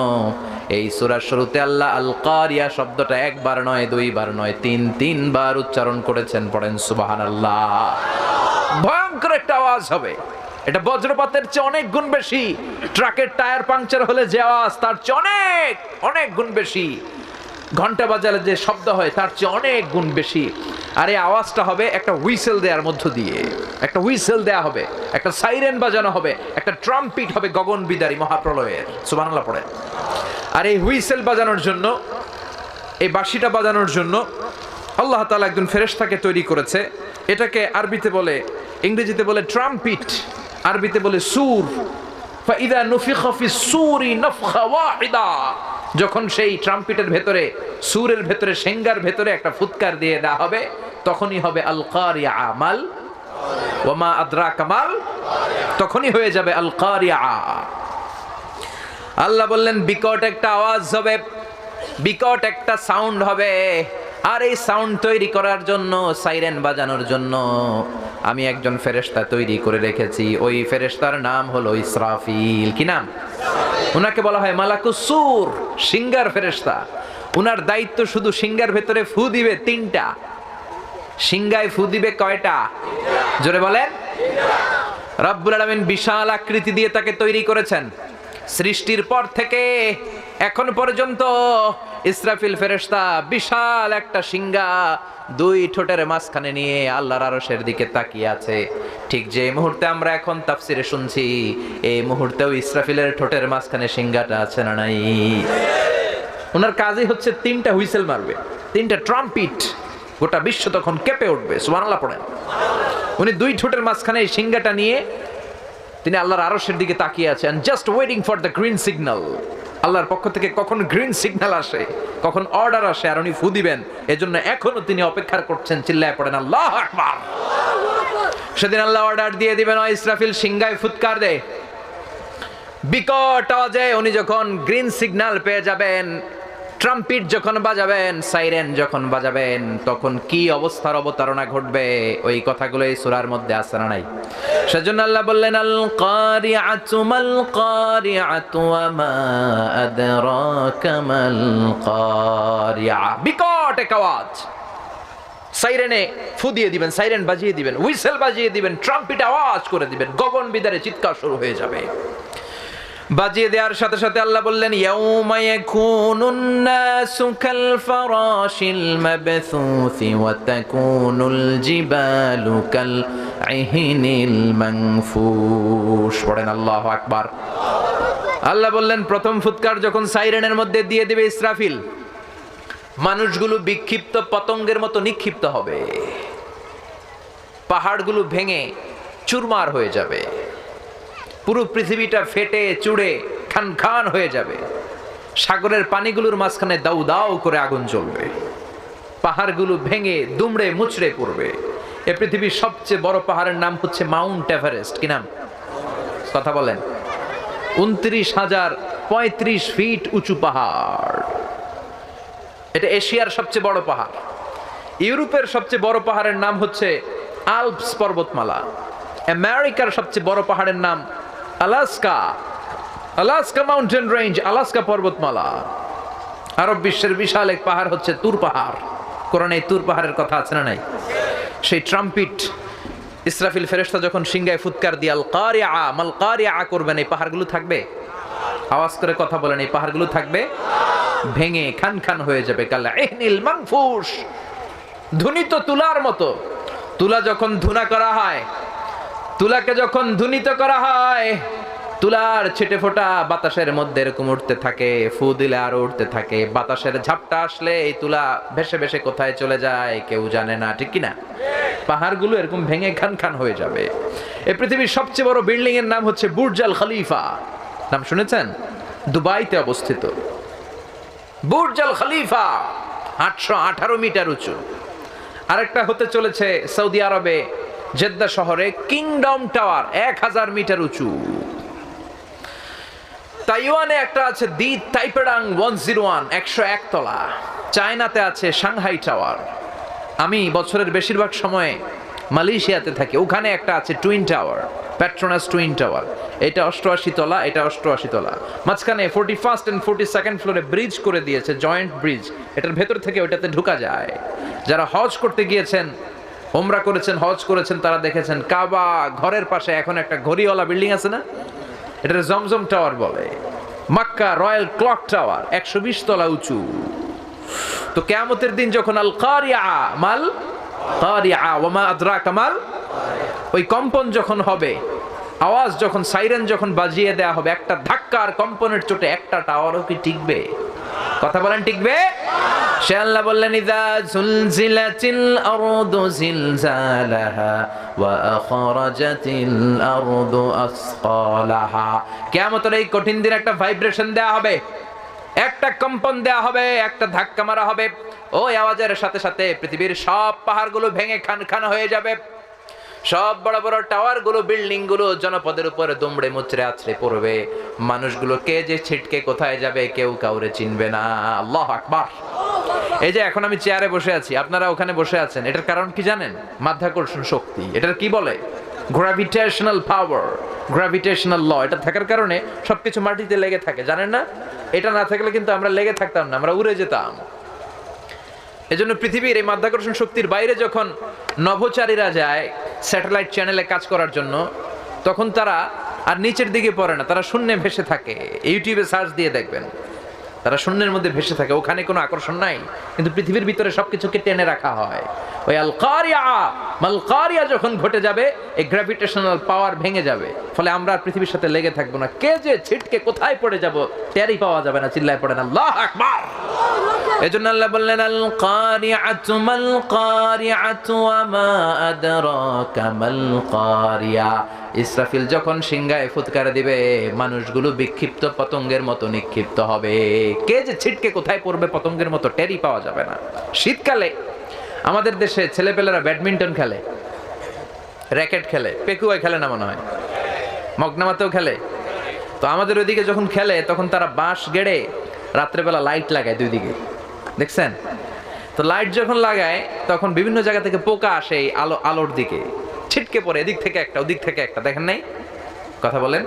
এই সূরার শুরুতে আল্লাহ আল কারিয়া শব্দটা 1 বার নয়, 2 বার নয়, 3 বার উচ্চারণ করেছেন। পড়েন সুবহানাল্লাহ। ভয়ঙ্কর একটা আওয়াজ হবে, এটা বজ্রপাতের চেয়ে অনেক গুণ বেশি। ট্রাকের টায়ার পাংচার হলে যে আওয়াজ, তার চেয়ে অনেক অনেক গুণ বেশি। ঘন্টা বাজালে যে শব্দ হয়, তার চেয়ে অনেক গুণ বেশি। আর এই আওয়াজটা হবে একটা হুইসেল দেওয়ার মধ্য দিয়ে, একটা হুইসেল দেয়া হবে, একটা সাইরেন বাজানো হবে, একটা ট্রাম্পিট হবে গগন বিদারী মহাপ্রলয়ের। সুবহানাল্লাহ পড়ে। আর এই হুইসেল বাজানোর জন্য, এই বাঁশিটা বাজানোর জন্য আল্লাহ তাআলা একজন ফেরেশতাকে তৈরি করেছে। এটাকে আরবিতে বলে, ইংরেজিতে বলে ট্রাম্পিট, আরবিতে বলে সুর। ফাইদা নুফিখা ফিস সূরি নাফখা ওয়াহিদা, যখন সেই ট্রাম্পিটের ভেতরে, সুরের ভেতরে, সেঙ্গার ভেতরে একটা ফুৎকার দিয়ে দেওয়া হবে, তখনই হবে আল কারিয়া মাল ওয়া মা আদরাকা মাল, তখনই হয়ে যাবে আল কারিয়া। আল্লাহ বললেন বিকট একটা আওয়াজ হবে, বিকট একটা সাউন্ড হবে। আর এই সাউন্ড তৈরি করার জন্য, সাইরেন বাজানোর জন্য আমি একজন ফেরেশতা তৈরি করে রেখেছি। ওই ফেরেশতার নাম হলো ইসরাফিল। কি নাম? উনাকে বলা হয় মালাকুস সূর, সিঙ্গার ফেরেশতা। উনার দায়িত্ব শুধু সিঙ্গার ভেতরে ফু দিবে 3টা। সিঙ্গায় ফু দিবে কয়টা? জোরে বলেন। রব্বুল আলামিন বিশাল আকৃতি দিয়ে তাকে তৈরি করেছেন। সৃষ্টির পর থেকে এখন পর্যন্ত ইসরাফিল ফেরেশতা বিশাল একটা সিঙ্গা 2 ঠোঁটের মাঝখানে নিয়ে আল্লাহর আরশের দিকে তাকিয়ে আছে। ঠিক যে মুহূর্তে আমরা এখন তাফসিরে শুনছি, এই মুহূর্তেও ইসরাফিলের ঠোঁটের মাঝখানে সিঙ্গাটা আছে না নাই? ওনার কাজই হচ্ছে 3টা হুইসেল মারবে, 3টা ট্রাম্পিট, গোটা বিশ্ব তখন কেঁপে উঠবে। সুবহানাল্লাহ পড়েন। উনি 2 ঠোঁটের মাঝখানে এই সিঙ্গাটা নিয়ে তিনি আল্লাহর আরশের দিকে তাকিয়ে আছেন, just waiting for the green signal. আল্লাহর পক্ষ থেকে কখন গ্রিন সিগন্যাল আসে, কখন অর্ডার আসে, আর উনি ফু দিবেন। এজন্য এখনো তিনি অপেক্ষা করছেন। চিল্লায় পড়েন আল্লাহু আকবার। সেদিন আল্লাহ অর্ডার দিয়ে দিবেন, ও ইসরাফিল সিঙ্গায় ফুৎকার দে। বিকট আওয়াজে উনি যখন গ্রিন সিগন্যাল পেয়ে যাবেন, ট্রাম্পিট যখন বাজাবেন, সাইরেন যখন বাজাবেন, তখন কি অবস্থার অবতারণা ঘটবে, ওই কথাগুলো এই সূরার মধ্যে আছে না নাই? সেজন্য আল্লাহ বললেন আল কারিআতু মাল কারিআতু ওয়া মা আদরাকা মাল কারিআ। বিকট এক আওয়াজ, সাইরেনে ফু দিয়ে দিবেন, সাইরেন বাজিয়ে দিবেন, হুইসেল বাজিয়ে দিবেন, ট্রাম্পিট আওয়াজ করে দিবেন, গগন বিদারে চিৎকার শুরু হয়ে যাবে। বাজিয়ে দেওয়ার সাথে সাথে আল্লাহ বললেন ইয়াউমা ইয়াকুনুন নাসু কাল ফারাশিল মাবসুসি ওয়া তাকুনুল জিবালু কাল ইহিনিল মানফুশ। পড়েন আল্লাহু আকবার। আল্লাহ বললেন প্রথম ফুৎকার যখন সাইরেনের মধ্যে দিয়ে দিবে ইসরাফিল, মানুষগুলো বিক্ষিপ্ত পতঙ্গের মতো নিক্ষিপ্ত হবে, পাহাড়গুলো ভেঙে চুরমার হয়ে যাবে, পুরো পৃথিবীটা ফেটে চুড়ে খান খান হয়ে যাবে, সাগরের পানিগুলোর মাঝখানে দাউ দাউ করে আগুন জ্বলবে, পাহাড়গুলো ভেঙে দুমড়ে মুচড়ে পড়বে। এ পৃথিবীর সবচেয়ে বড় পাহাড়ের নাম হচ্ছে মাউন্ট এভারেস্ট। কি নাম? কথা বলেন। 29,035 ফিট উঁচু পাহাড়। এটা এশিয়ার সবচেয়ে বড় পাহাড়। ইউরোপের সবচেয়ে বড় পাহাড়ের নাম হচ্ছে আল্পস পর্বতমালা। আমেরিকার সবচেয়ে বড় পাহাড়ের নাম Alaska, Alaska mountain range, Alaska পর্বতমালা। আরব বিশ্বের বিশাল এক পাহাড় হচ্ছে তুর পাহাড়। কোরআনে তুর পাহাড়ের কথা আছে না নাই? সেই ট্রাম্পিট ইসরাফিল ফেরেশতা যখন সিংহায় ফুৎকার দিয়ে আল কারিআ মাল কারিআ করবেন, এই পাহাড়গুলো থাকবে? আওয়াজ করে কথা বলেন, এই পাহাড়গুলো থাকবে? ভেঙে খান খান হয়ে যাবে। কাল ইহনিল মানফুস, ধুনিত তুলার মতো। তুলা যখন ধুনা করা হয়, তুলাকে যখন ধুনিত করা হয়, তুলার ছিটে ফোঁটা বাতাসের মধ্যে এরকম উঠতে থাকে, ফু দিলে আরো উঠতে থাকে। বাতাসের ঝাপটা আসলে এই তুলা ভেসে ভেসে কোথায় চলে যায় কেউ জানে না, ঠিক কিনা? পাহাড়গুলো এরকম ভেঙে খান খান হয়ে যাবে। এই পৃথিবীর সবচেয়ে বড় বিল্ডিং এর নাম হচ্ছে বুর্জ আল খলিফা। নাম শুনেছেন? দুবাইতে অবস্থিত বুর্জ আল খলিফা, 818 মিটার উঁচু। আরেকটা হতে চলেছে সৌদি আরবে জেদ্দা শহরে কিংডম টাওয়ার, 1000 মিটার উঁচু। তাইওয়ানে একটা আছে দি তাইপেডাং 101, 101 তলা। চায়নাতে আছে সাংহাই টাওয়ার। আমি বছরের বেশিরভাগ সময়ে মালয়েশিয়াতে থাকি, ওখানে একটা আছে twin tower, Petronas twin tower. এটা 88 তলা, এটা 88 তলা। মাঝখানে 41st and 42nd ফ্লোরে ব্রিজ করে দিয়েছে, জয়েন্ট ব্রিজ। এটার ভেতর থেকে ওইটাতে ঢোকা যায়। যারা হজ করতে গিয়েছেন, ওমরা করেছেন, হজ করেছেন, তারা দেখেছেন কাবা ঘরের পাশে এখন একটা ঘড়িওয়ালা বিল্ডিং আছে না, এটা জমজম টাওয়ার বলে। মক্কা রয়্যাল ক্লক টাওয়ার 120 তলা উঁচু। তো কিয়ামতের দিন যখন আল কারিআ মাল কারিআ ওয়া মা আদরাকা মাল, ওই কম্পন যখন হবে, আওয়াজ যখন, সাইরেন যখন বাজিয়ে দেয়া হবে, একটা ধাক্কার কম্পনের চোটে একটা টাওয়ারও কি টিকবে? কথা বলেন, টিকবে? সে আল্লাহ বললেন ইযা জুলজিলাতিল আরদু জিলজালাহা ওয়া আখরাজাতিল আরদু আসকালাহা। কিয়ামতের এই কঠিন দিন একটা ভাইব্রেশন দেয়া হবে, একটা কম্পন দেয়া হবে, একটা ধাক্কা মারা হবে। ওই আওয়াজের সাথে সাথে পৃথিবীর সব পাহাড়গুলো ভেঙে খান খান হয়ে যাবে। সব বড় বড় টাওয়ার গুলো, বিল্ডিং গুলো জনপদের উপরে দুমড়ে মুচড়ে আছড়ে পড়বে। মানুষগুলো কে যে ছিটকে কোথায় যাবে কেউ কাউরে চিনবে না। আল্লাহু আকবার। এই যে এখন আমি চেয়ারে বসে আছি, আপনারা ওখানে বসে আছেন, এটার কারণ কি জানেন? মাধ্যাকর্ষণ শক্তি। এটার কি বলে? গ্র্যাভিটেশনাল পাওয়ার, গ্র্যাভিটেশনাল ল। এটা থাকার কারণে সবকিছু মাটিতে লেগে থাকে, জানেন না? এটা না থাকলে কিন্তু আমরা লেগে থাকতাম না, আমরা উড়ে যেতাম। এজন্য পৃথিবীর এই মাধ্যাকর্ষণ শক্তির বাইরে যখন নভোচারীরা যায় স্যাটেলাইট চ্যানেলে কাজ করার জন্য, তখন তারা আর নিচের দিকে পড়ে না, তারা শূন্যে ভেসে থাকে। ইউটিউবে সার্চ দিয়ে দেখবেন, তারা শূন্যের মধ্যে ভেসে থাকে। ওখানে কোনো আকর্ষণ নাই, কিন্তু পৃথিবীর ভিতরে সবকিছুকে টেনে রাখা হয়। ওই আল কারিআ মাল কারিআ যখন ঘটে যাবে, এই গ্র্যাভিটেশনাল পাওয়ার ভেঙে যাবে। ফলে আমরা আর পৃথিবীর সাথে লেগে থাকবো না। কে যে ছিটকে কোথায় পড়ে যাব টেরই পাওয়া যাবে না। চিল্লায় পড়েন আল্লাহু আকবার। এজন্য আল্লাহ বললেন আল কারিআতু মাল কারিআতু ওয়া মা আদরাকা মাল কারিআ। ইসরাফিল যখন সিংহায় ফুৎকার দিবে, মানুষগুলো বিক্ষিপ্ত পতঙ্গের মতো নিক্ষিপ্ত হবে। কে যে ছিটকে কোথায় পড়বে পতঙ্গের মতো টেরই পাওয়া যাবে না। শীতকালে আমাদের দেশে ছেলেপেলেরা ব্যাডমিন্টন খেলে, র্যাকেট খেলে, পেকুয়া খেলে না মনে হয়, মগনামাতেও খেলে। তো আমাদের ওইদিকে যখন খেলে তখন তারা বাঁশ গেড়ে রাত্রেবেলা লাইট লাগায় দুই দিকে, দেখছেন? তো লাইট যখন লাগায় তখন বিভিন্ন জায়গা থেকে পোকা আসে এই আলোর দিকে, ছিটকে পড়ে এদিক থেকে একটা ওদিক থেকে একটা, দেখেন নাই? কথা বলেন।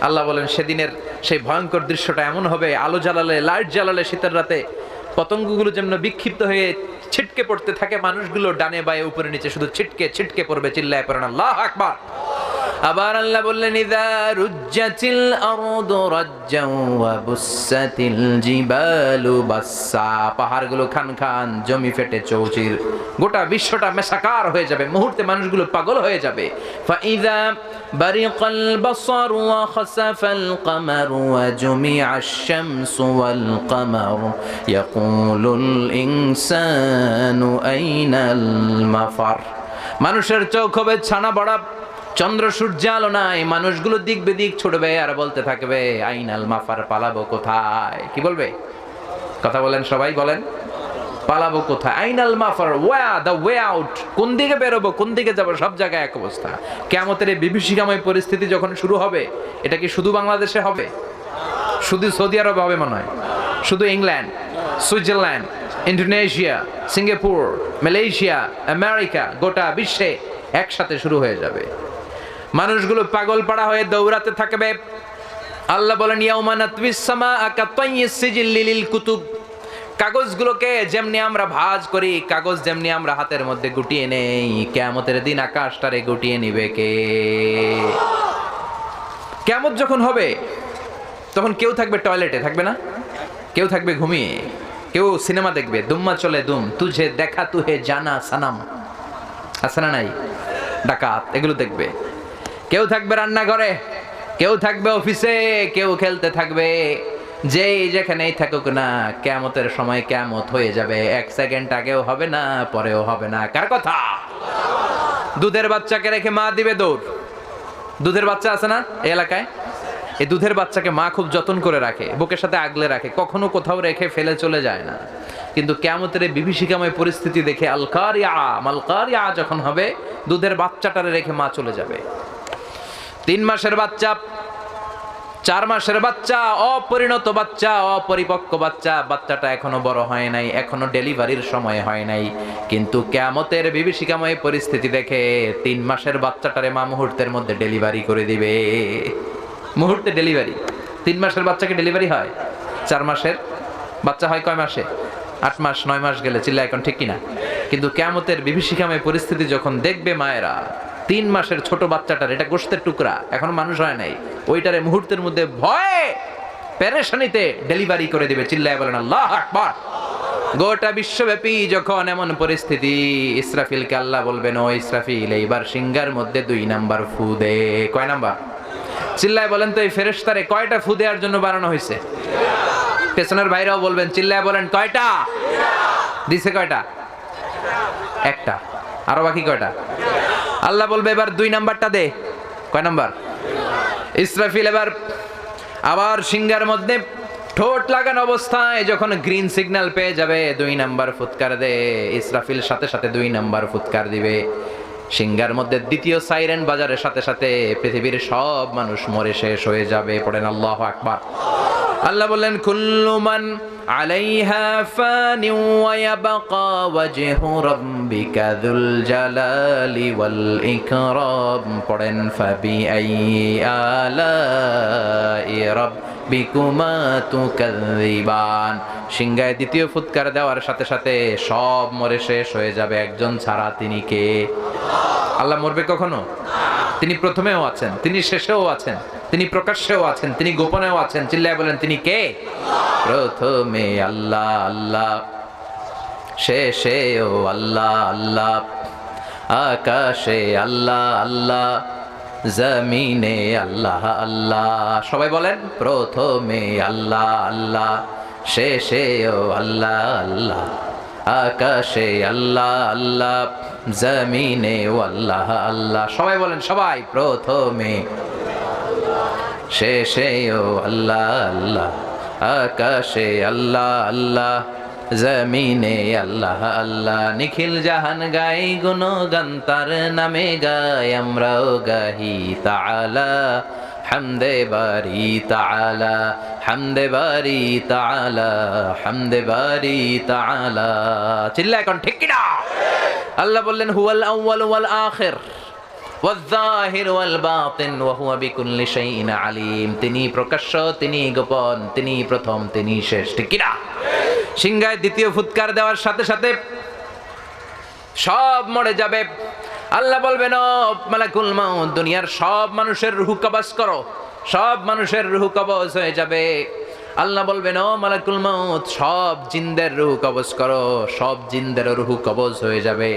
আল্লাহ বলেন সেদিনের সেই ভয়ঙ্কর দৃশ্যটা এমন হবে, আলো জ্বালালে, লাইট জ্বালালে শীতের রাতে পতঙ্গগুলো যেমন বিক্ষিপ্ত হয়ে ছিটকে পড়তে থাকে, মানুষগুলো ডানে বায়ে উপরে নিচে শুধু ছিটকে ছিটকে পড়বে। চিল্লায় পড়েন আল্লাহু আকবার। আবার আল্লাহ বললেন ইযা রুজ্জাতিল আরদু রাজ্জাও ওয়া বুসাতিল জিবালু বাসসা। পাহাড়গুলো খান খান, জমি ফেটে চৌচির, গোটা বিশ্বটা মেসাকার হয়ে যাবে। মুহূর্তে মানুষগুলো পাগল হয়ে যাবে। ফাইযা বারিকাল বাসার ওয়া খাসাফাল কমার ওয়া জুমিআশ শামসু ওয়াল কমার ইয়াকুলুল ইনসানু আইনাল মাফার। মানুষের চোখ হবে ছানা বড়া, চন্দ্র সূর্য আলো নাই, মানুষগুলো দিক বেদিক ছুটবে আর বলতে থাকবে আইনাল মাফার, পালাবো কোথায়? কি বলবে? কথা বলেন, সবাই বলেন, পালাবো কোথায়? আইনাল মাফার, দ্য ওয়ে আউট। কোন দিকে বেরোবো, কোন দিকে যাবো? সব জায়গায় এক অবস্থা। কিয়ামতের এই বিভীষিকাময় পরিস্থিতি যখন শুরু হবে, এটা কি শুধু বাংলাদেশে হবে? শুধু সৌদি আরবে হবে মনে হয়? শুধু England, Switzerland, Indonesia, Singapore, Malaysia, America, গোটা বিশ্বে একসাথে শুরু হয়ে যাবে। মানুষগুলো পাগল পাড়া হয়ে দৌড়াতে থাকবে। আল্লাহ বলেন ইয়াউমা নাতবিস সামাআ কাতাইয়িস সিজিল লিল কুতুব, কাগজগুলোকে যেমনি আমরা ভাঁজ করি, কাগজ যেমনি আমরা হাতের মধ্যে গুটিয়ে নেই, কিয়ামতের দিন আকাশটারে গুটিয়ে নিবে কে? কিয়ামত যখন হবে তখন কেউ থাকবে টয়লেটে, থাকবে না? কেউ থাকবে ঘুমিয়ে, কেউ সিনেমা দেখবে, দুম্মা চলে দুম, তুঝে দেখা তুহে জানা সানাম, আছে না নাই? ডাকাত, এগুলো দেখবে। কেউ থাকবে রান্নাঘরে, কেউ থাকবে অফিসে, কেউ খেলতে থাকবে। যেই যেখানেই থাকুক না, কিয়ামতের সময় কিয়ামত হয়ে যাবে। এক সেকেন্ড আগেও হবে না, পরেও হবে না। কার কথা? দুধের বাচ্চাকে রেখে মা দিবে দৌড়। দুধের বাচ্চা আছে না এই এলাকায়? এই দুধের বাচ্চাকে মা খুব যত্ন করে রাখে, বুকের সাথে আগলে রাখে, কখনো কোথাও রেখে ফেলে চলে যায় না। কিন্তু কিয়ামতের এই বিভীষিকাময় পরিস্থিতি দেখে আল কারিয়া মাল কারিয়া যখন হবে, দুধের বাচ্চাটারে রেখে মা চলে যাবে। 3 মাসের বাচ্চা, 4 মাসের বাচ্চা, অপরিণত বাচ্চা, অপরিপক্ক বাচ্চা, বাচ্চাটা এখনো বড় হয় নাই, এখনো ডেলিভারির সময় হয় নাই। কিন্তু কিয়ামতের বিভীষিকাময় পরিস্থিতি দেখে 3 মাসের বাচ্চাটারে মা মুহূর্তের মধ্যে ডেলিভারি করে দিবে। মুহূর্তে ডেলিভারি। 3 মাসের বাচ্চাকে ডেলিভারি হয়। 4 মাসের বাচ্চা হয় কয় মাসে? 8 মাস 9 মাস গেলে। চিল্লা এখন ঠিক কিনা? কিন্তু কিয়ামতের বিভীষিকাময় পরিস্থিতি যখন দেখবে মায়েরা, 3 মাসের ছোট বাচ্চাটার, এটা গোশতের টুকরা, এখন মানুষ হয় নাই, ওইটারে মুহূর্তের মধ্যে ভয়ে পেরেশানিতে ডেলিভারি করে দিবে। চিল্লায় বলেন আল্লাহু আকবার। গোটা বিশ্বব্যাপী যখন এমন পরিস্থিতি, ইসরাফিলকে আল্লাহ বলবেন, ও ইসরাফিল, এইবার সিংহার মধ্যে 2 নাম্বার ফু দে। কয় নাম্বার? চিল্লায় বলেন তো এই ফেরেশতারে কয়টা ফু দেওয়ার জন্য বানানো হয়েছে? পেছনের ভাইরাও বলবেন, চিল্লায় বলেন কয়টা দিছে? কয়টা? একটা। আরো বাকি কয়টা? আল্লাহ বলবে এবার 2 নাম্বারটা দে। কয় নাম্বার? ইসরাফিল এবার আবার সিংহার মধ্যে ঠোঁট লাগানো অবস্থায় যখন গ্রিন সিগন্যাল পেয়ে যাবে, 2 নাম্বার ফুৎকার দে। ইসরাফিল সাথে সাথে 2 নাম্বার ফুৎকার দিবে। সিংহার মধ্যে দ্বিতীয় সাইরেন বাজারের সাথে সাথে পৃথিবীর সব মানুষ মরে শেষ হয়ে যাবে। পড়েন আল্লাহু আকবার। আল্লাহ বললেন কুল্লু মান আলাইহা ফানি ওয়া ইয়াবকা ওয়াজহু রাব্বিকা যুল জালালি ওয়াল ইকরাম। পড়েন ফাবি আইয়ি আলাই রাব্বিকুমা তুকাযযিবান। সিংহায় দ্বিতীয় ফুৎকার দেওয়ার সাথে সাথে সব মরে শেষ হয়ে যাবে, একজন ছাড়া। তিনি কে? আল্লাহ মরবে কখনো? তিনি প্রথমেও আছেন, তিনি শেষেও আছেন, তিনি প্রকাশ্যেও আছেন, তিনি গোপনেও আছেন। চিল্লায় বলেন তিনি কে? প্রথমে আল্লাহ আল্লাহ, শেষেও আল্লাহ আল্লাহ, আকাশে আল্লাহ আল্লাহ, জমিনে আল্লাহ আল্লাহ। সবাই বলেন প্রথমে আল্লাহ আল্লাহ, শেষেও আল্লাহ আল্লাহ, আকাশে আল্লাহ আল্লাহ, জমিনে আল্লাহ আল্লাহ। সবাই বলেন, সবাই প্রথমে শেষেও আল্লাহ আল্লাহ, আকাশে আল্লাহ আল্লাহ, জমিনে আল্লাহ আল্লাহ। নিখিল জাহান গাই গুণগান তার নামে গাই, আমরাও গাহি তাআলা হামদে বারি তাআলা, হামদে বারি তাআলা, হামদে বারি তাআলা। চিল্লা এখন ঠিক কিনা? আল্লাহ বললেন হুয়াল আউয়াল ওয়াল আখির ওয়াল যাহির ওয়াল বাতিন ওয়া হুয়া বিকুল্লি শাইইন আলিম। তিনি প্রকাশ্য, তিনি গোপন, তিনি প্রথম, তিনি শেষ। ঠিক কিনা? সিংহায় দ্বিতীয় ফুৎকার দেওয়ার সাথে সাথে সব মরে যাবে। আল্লাহ বলবেন ও মালাকুল মাউত, দুনিয়ার সব মানুষের রূহ কবজ করো। সব মানুষের রূহ কবজ হয়ে যাবে। আল্লাহ বলবেন ও মালাকুল মাউত, সব জিনদের রূহ কবজ করো। সব জিনদের রূহ কবজ হয়ে যাবে।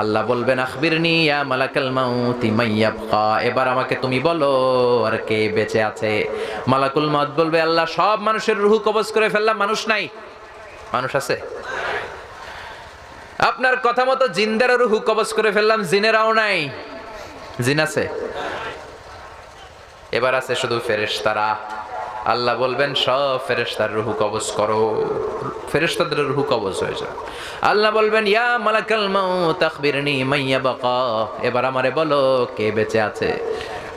আল্লাহ বলবেন আখবিরনি ইয়া মালাকুল মাউত মান ইয়াবকা, এবার আমাকে তুমি বলো আর কে বেঁচে আছে। মালাকুল মাউত বলবে আল্লাহ সব মানুষের রূহ কবজ করে ফেললাম, মানুষ নাই। মানুষ আছে? আপনার কথা মতো জিনদের রূহ কবজ করে ফেললাম, জিনেরাও নাই। জিন আছে? এবার আছে শুধু ফেরেশতারা। আল্লাহ বলবেন সব ফেরেশতার রূহ কবজ করো। ফেরেশতাদের রূহ কবজ হয়ে যায়। আল্লাহ বলবেন ইয়া মালাকাল মাউত আখবিরনি মান ইয়াবকা, এবার আমারে বলো কে বেঁচে আছে।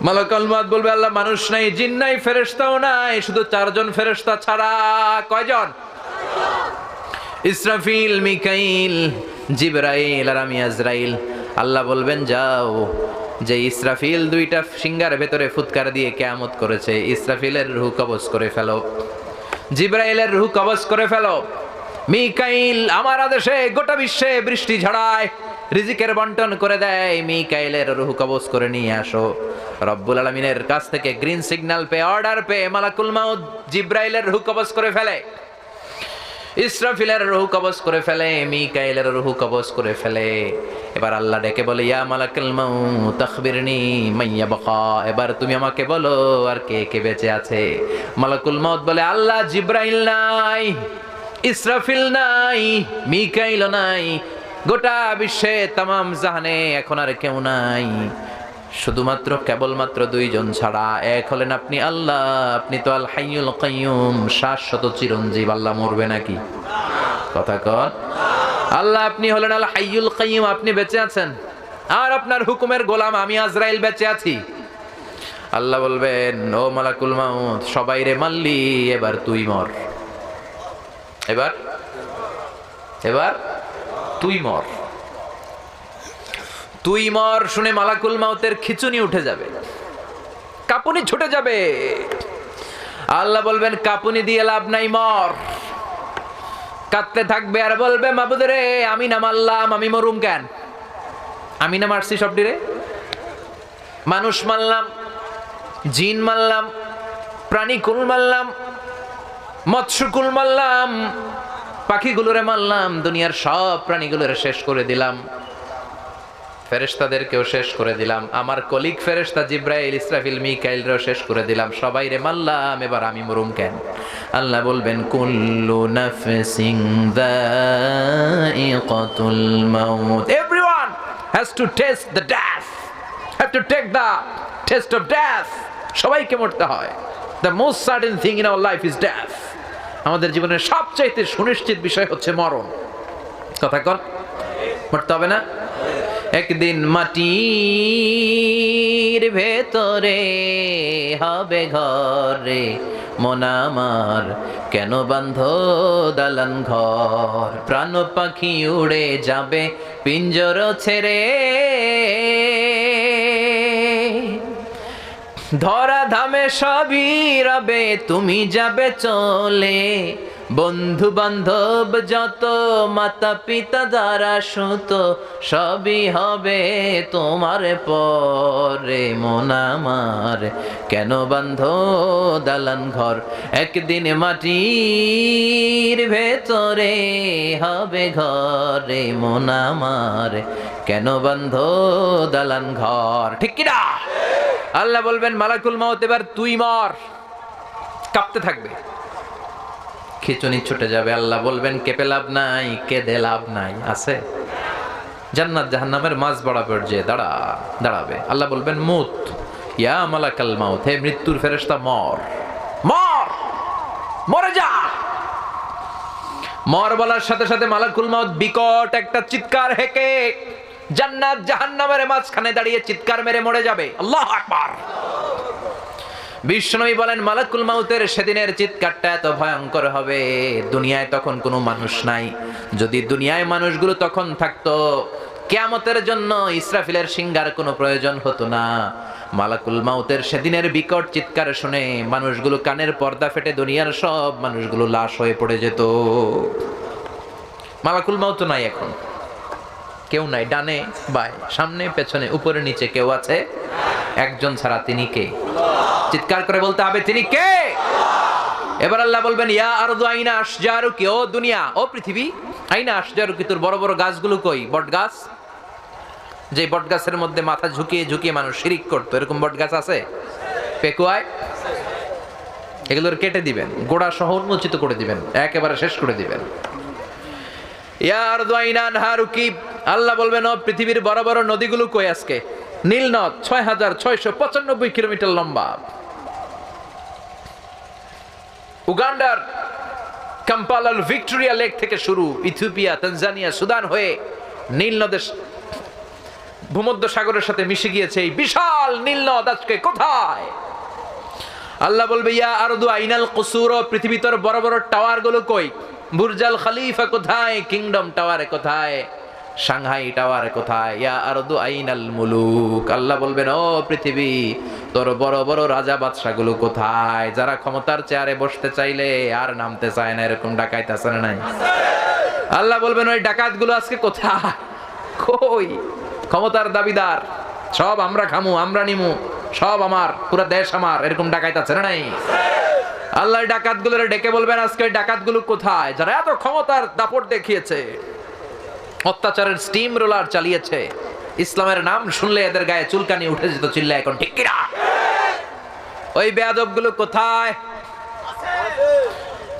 মালাকুল মাউত বলবে আল্লাহ মানুষ নাই, জিন নাই, ফেরেশতাও নাই, শুধু 4 জন ফেরেশতা ছাড়া। কয়জন? ইসরাফিল, মিকাইল, জিবরাইল আর আমি আজরাইল। আল্লাহ বলবেন যাও, যে ইসরাফিল দুইটা সিংহার ভেতরে ফুৎকার দিয়ে কিয়ামত করেছে, ইসরাফিলের রূহ কবজ করে ফেলো, জিবরাইলের রূহ কবজ করে ফেলো। মিকাইল আমার আদেশে গোটা বিশ্বে বৃষ্টি ঝড়ায়, রিজিকের বন্টন করে দেয়, মিকাইলের রূহ কবজ করে নিয়ে আসো। রব্বুল আলামিনের কাছ থেকে গ্রিন সিগন্যাল পেয়ে, অর্ডার পেয়ে মালাকুল মাউত জিবরাইলের রূহ কবজ করে ফেলে, ইসরাফিলের রূহ কবজ করে ফেলে, মিকাইলের রূহ কবজ করে ফেলে। এবার আল্লাহ ডেকে বলে, ইয়া মালাকুল মাউত আখবিরনি মাইয়া বাকা, এবার তুমি আমাকে বলো আর কে কে বেঁচে আছে। মালাকুল মাউত বলে, আল্লাহ, জিবরাইল নাই, ইসরাফিল নাই, মিকাইল নাই, গোটা বিশ্বে তামাম জাহানে এখন আর কেউ নাই, শুধুমাত্র কেবলমাত্র দুইজন ছাড়া। এক হলেন আপনি আল্লাহ, আপনি তো আল হাইয়ুল কাইয়ুম, শাশ্বত চিরঞ্জীব। আল্লাহ মরবে নাকি? কথা কন। আল্লাহ আপনি হলেন আল হাইয়ুল কাইয়ুম, আপনি বেঁচে আছেন, আর আপনার হুকুমের গোলাম আমি আজরাইল বেঁচে আছি। আল্লাহ বলবেন, ও মালাকুল মাউত, সবাই রে মারলি, এবার তুই মর, এবার এবার তুই মর, তুই মর। শুনে মালাকুল মাউতের খিচুনি উঠে যাবে, কাঁপুনি ছুটে যাবে। আল্লাহ বলবেন, কাঁপুনি দিয়ে লাভ নাই, মর। কাঁদতে থাকবে আর বলবে, মাবুদ রে, আমি না মারলাম, আমি মরুম কেন? আমি না মারছি সবটি রে, মানুষ মারলাম, জিন মারলাম, প্রাণী কুল মারলাম, মৎস্যকুল মারলাম, পাখিগুলোরে মারলাম, দুনিয়ার সব প্রাণীগুলোরে শেষ করে দিলাম, ফেরেশতাদেরকেও শেষ করে দিলাম, আমার কলিগ ফেরেশতা জিবরাইল, ইসরাফিল, মিকাইলরেও শেষ করে দিলাম, সবাই রে মারলাম, এবার আমি মরুম কেন? আল্লাহ বলবেন, কুল্লু নাফসিন যায়িকাতুল মাউত, everyone has to test the death, have to take the test of death. সবাইকে মরতে হয়। The most certain thing in our life is death. আমাদের জীবনের সবচাইতে সুনিশ্চিত বিষয় হচ্ছে মরণ। কথা কর, মরতে হবে না? একদিন মাটির ভেতরে হবে ঘরে, মন আমার কেন বান্ধ দালান ঘর, প্রাণ পাখি উড়ে যাবে পিঞ্জর ছেড়ে, ধরা ধামে সবই রবে, তুমি যাবে চলে, বন্ধু বান্ধব যত, মাতা পিতা দ্বারা সুত, সবই হবে তোমার পরে, মন আমার কেন বান্ধ দালান ঘর, একদিন মাটির ভেতরে হবে ঘরে, মন আমার কেন বান্ধ দালান ঘর। ঠিক কিনা? আল্লাহ বলবেন, মালাকুল মাউত এবার তুই মর। কাঁপতে থাকবে, খিচুনি ছুটে যাবে। আল্লাহ বলবেন, কেঁপে লাভ নাই, কেঁদে লাভ নাই। আছে জান্নাত জাহান্নামের মাঝ বরাবর যে দাঁড়াবে। আল্লাহ বলবেন, মুত ইয়া মালাকাল মাউত, হে মৃত্যুর ফেরেশতা, মর, মর, মরে যা। মর বলার সাথে সাথে মালাকুল মাউত বিকট একটা চিৎকার হেঁকে জান্নাত জাহান্নামের মাঝখানে দাঁড়িয়ে চিৎকার মেরে মরে যাবে। আল্লাহু আকবার। বিষ্ণুই বলেন, মালাকুল মাউতের সেদিনের চিৎকারটা এত ভয়ঙ্কর হবে, দুনিয়ায় তখন কোনো মানুষ নাই। যদি দুনিয়ায় মানুষগুলো তখন থাকতো, কিয়ামতের জন্য ইসরাফিলের সিংহার কোনো প্রয়োজন হতো না। মালাকুল মাউতের সেদিনের বিকট চিৎকার শুনে মানুষগুলো কানের পর্দা ফেটে দুনিয়ার সব মানুষগুলো লাশ হয়ে পড়ে যেত। মালাকুল মাউত নাই, এখন কেউ নাই, ডানে বাই, সামনে পেছনে, উপরে নিচে কেউ আছে? একজন ছাড়া, তিনি কে? চিৎকার করে বলতে হবে, তিনি কে? এবার আল্লাহ বলবেন, ইয়া আরদু আইনা আশজারুকি, ও দুনিয়া, ও পৃথিবী, আইনা আশজারুকি, তোর বড় বড় গাছগুলো কই? বট গাছ, যে বট গাছের মধ্যে মাথা ঝুঁকিয়ে ঝুঁকিয়ে মানুষ শিরিক করতো, এরকম বট গাছ আছে? পেকুয়ায় এগুলোর কেটে দিবেন, গোড়া সহ উন্মোচিত করে দিবেন, একেবারে শেষ করে দিবেন। ইয়া আরদু আইনা আনহারুকি, আল্লাহ বলবেন, ও পৃথিবীর বড় বড় নদীগুলো কই আজকে? নীল নদ ৬৬৯৫ কিলোমিটার লম্বা, উগান্ডার কাম্পালার ভিক্টোরিয়া লেক থেকে শুরু, ইথিওপিয়া, তানজানিয়া, সুদান হয়ে নীল নদের ভূমধ্য সাগরের সাথে মিশে গিয়েছে এই বিশাল নীল নদ আজকে কোথায়? আল্লাহ বলবে, ইয়া আরদু আইনাল কুসুর, পৃথিবী তোর বড় বড় টাওয়ার গুলো কই? বুর্জাল খলিফা কোথায়, কিংডম টাওয়ারে কোথায়, সাংহাই টাওয়ারে কোথায়, ইয়া আরদু আইনাল মুলুক। আল্লাহ বলবেন ও পৃথিবী তোর বড় বড় রাজা বাদশাগুলো কোথায়, যারা ক্ষমতার চেয়ারে বসতে চাইলে আর নামতে চায় না, এরকম ডাকাইত আছে না নাই? আল্লাহ বলবেন ওই ডাকাতগুলো আজকে কোথায়, কই? ক্ষমতার দাবিদার, সব আমরা খামু, আমরা নিমু, সব আমার, পুরো দেশ আমার, এরকম ডাকাইত আছে না নাই? আল্লাহ ডাকাতগুলোরে ডেকে বলবেন আজকে ওই ডাকাতগুলো কোথায়, যারা এত ক্ষমতার দাপট দেখিয়েছে, অত্যাচারের স্টিম রোলার চালিয়েছে, ইসলামের নাম শুনলে এদের গায়ে চুলকানি উঠে যেত, চিল্লা এখন ঠিক কিনা? ওই বেয়াদবগুলো কোথায়,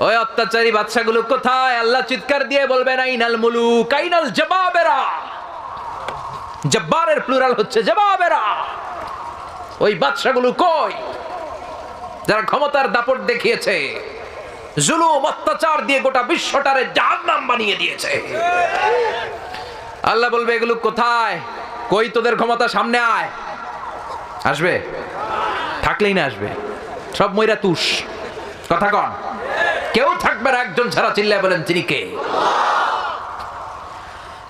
ওই অত্যাচারী বাদশাগুলো কোথায়? আল্লাহ চিৎকার দিয়ে বলবেন আইনাল মুলুক, আইনাল জবাবেরা। জব্বারের প্লুরাল হচ্ছে জবাবেরা। ওই বাদশাগুলো কই, যারা ক্ষমতার দাপট দেখিয়েছে, জুলুম অত্যাচার দিয়ে গোটা বিশ্বটারে জাহান্নাম বানিয়ে দিয়েছে। আল্লাহ বলবে এগুলো কোথায়, কই তোদের ক্ষমতা, সামনে আয়। আসবে? থাকলেই না আসবে, সব মইরা তুষ। কথা কন, কেউ থাকবে না, একজন ছাড়া। চিল্লায় বলেন তিনি কে?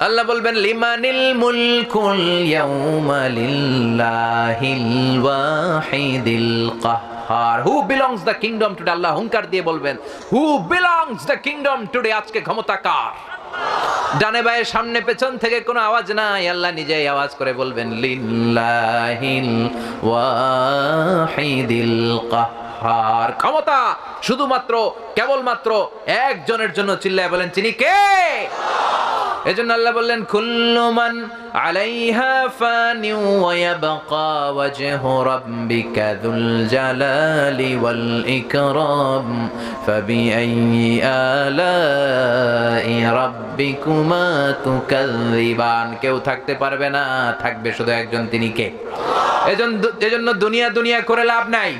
আল্লাহ বলবেন লিমানিল মুলকুল ইয়াউমা লিল্লাহিল ওয়াহিদিল কাহ্হার। Who belongs the kingdom today. Allah হুঙ্কার দিয়ে বলবেন who belongs the kingdom today. আজকে ক্ষমতা কার? ডানে বায়ে সামনে পেছন থেকে কোনো আওয়াজ নাই, আল্লাহ নিজেই আওয়াজ করে বলবেন লিল্লাহিল ওয়াহিদিল কাহ্হার। ক্ষমতা শুধুমাত্র কেবলমাত্র একজনের জন্য। চিল্লায় বলেন তিনি কে? এজন্য আল্লাহ বললেন কুল্লু মান আলাইহা ফানি ওয়া ইয়াবকা ওয়াজহু রাব্বিকা যুল জালালি ওয়াল ইকরাম ফাবিআইয়ি আলাই রাব্বিকুমা তুকাযযিবান। কেউ থাকতে পারবে না, থাকবে শুধু একজন, তিনি কে? এজন্য দুনিয়া দুনিয়া করে লাভ নাই,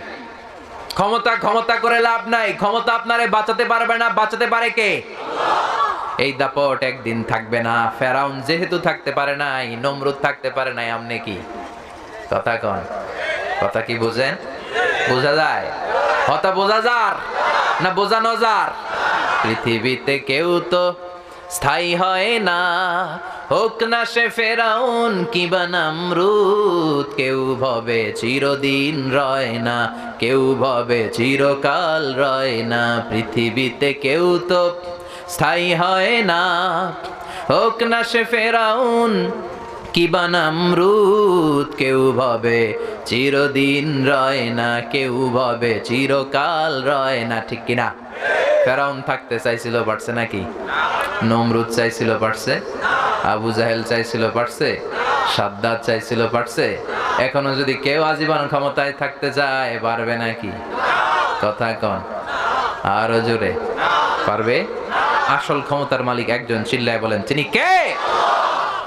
ক্ষমতা ক্ষমতা করে লাভ নাই। ক্ষমতা আপনারে বাঁচাতে পারবে না, বাঁচাতে পারে কে? এই দাপট একদিন থাকবে না। ফেরাউন যেহেতু থাকতে পারে নাই, নমরুদ থাকতে পারে নাই, আমনে কি? কথা কন, কথা কি বুঝেন? বোঝা যায়? কথা বোঝা যার না বোঝানো যার? পৃথিবীতে কেউ তো স্থায়ী হয় না, হোক না সে ফেরাউন কিবা নমরুদ। কেউ ভবে চিরদিন রয় না, কেউ ভবে চিরকাল রয় না। পৃথিবীতে কেউ তো স্থায়ী হয় না, হোক না সে ফেরাউন কিবা নমরুদ। কেউ ভাবে চিরদিন রয় না, কেউ ভাবে চিরকাল রয় না। ঠিক কিনা? ফেরাউন থাকতে চাইছিল, পারছে নাকি? নমরুদ চাইছিল, পারছে? আবু জাহেল চাইছিল, পারছে? সাদ্দাত চাইছিল, পারছে? এখনো যদি কেউ আজীবন ক্ষমতায় থাকতে চায়, পারবে নাকি? কথা কন, আরো জোরে। পারবে? আসল ক্ষমতার মালিক একজন। চিল্লায় বলেন তিনি কে?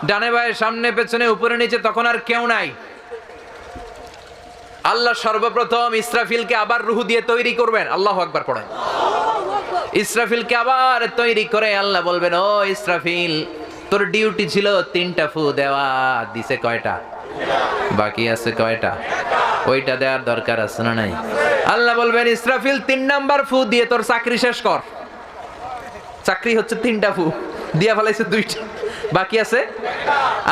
ডানে বায়ে সামনে পেছনে উপরে নিচে তখন আর কেউ নাই। আল্লাহ সর্বপ্রথম ইসরাফিলকে আবার রূহ দিয়ে তৈরি করবেন। আল্লাহু আকবার পড়েন। ইসরাফিলকে আবার তৈরি করে আল্লাহ বলবেন ও ইসরাফিল, তোর ডিউটি ছিল 3টা ফু দেওয়া, দিছে কয়টা? বাকি আছে কয়টা? ওইটা দেওয়ার দরকার আছে না নাই? আল্লাহ বলবেন ইসরাফিল 3 নাম্বার ফু দিয়ে তোর চাকরি শেষ কর। চাকরি হচ্ছে 3টা ফু, দিয়া ফেলাইছে 2টা, বাকি আছে।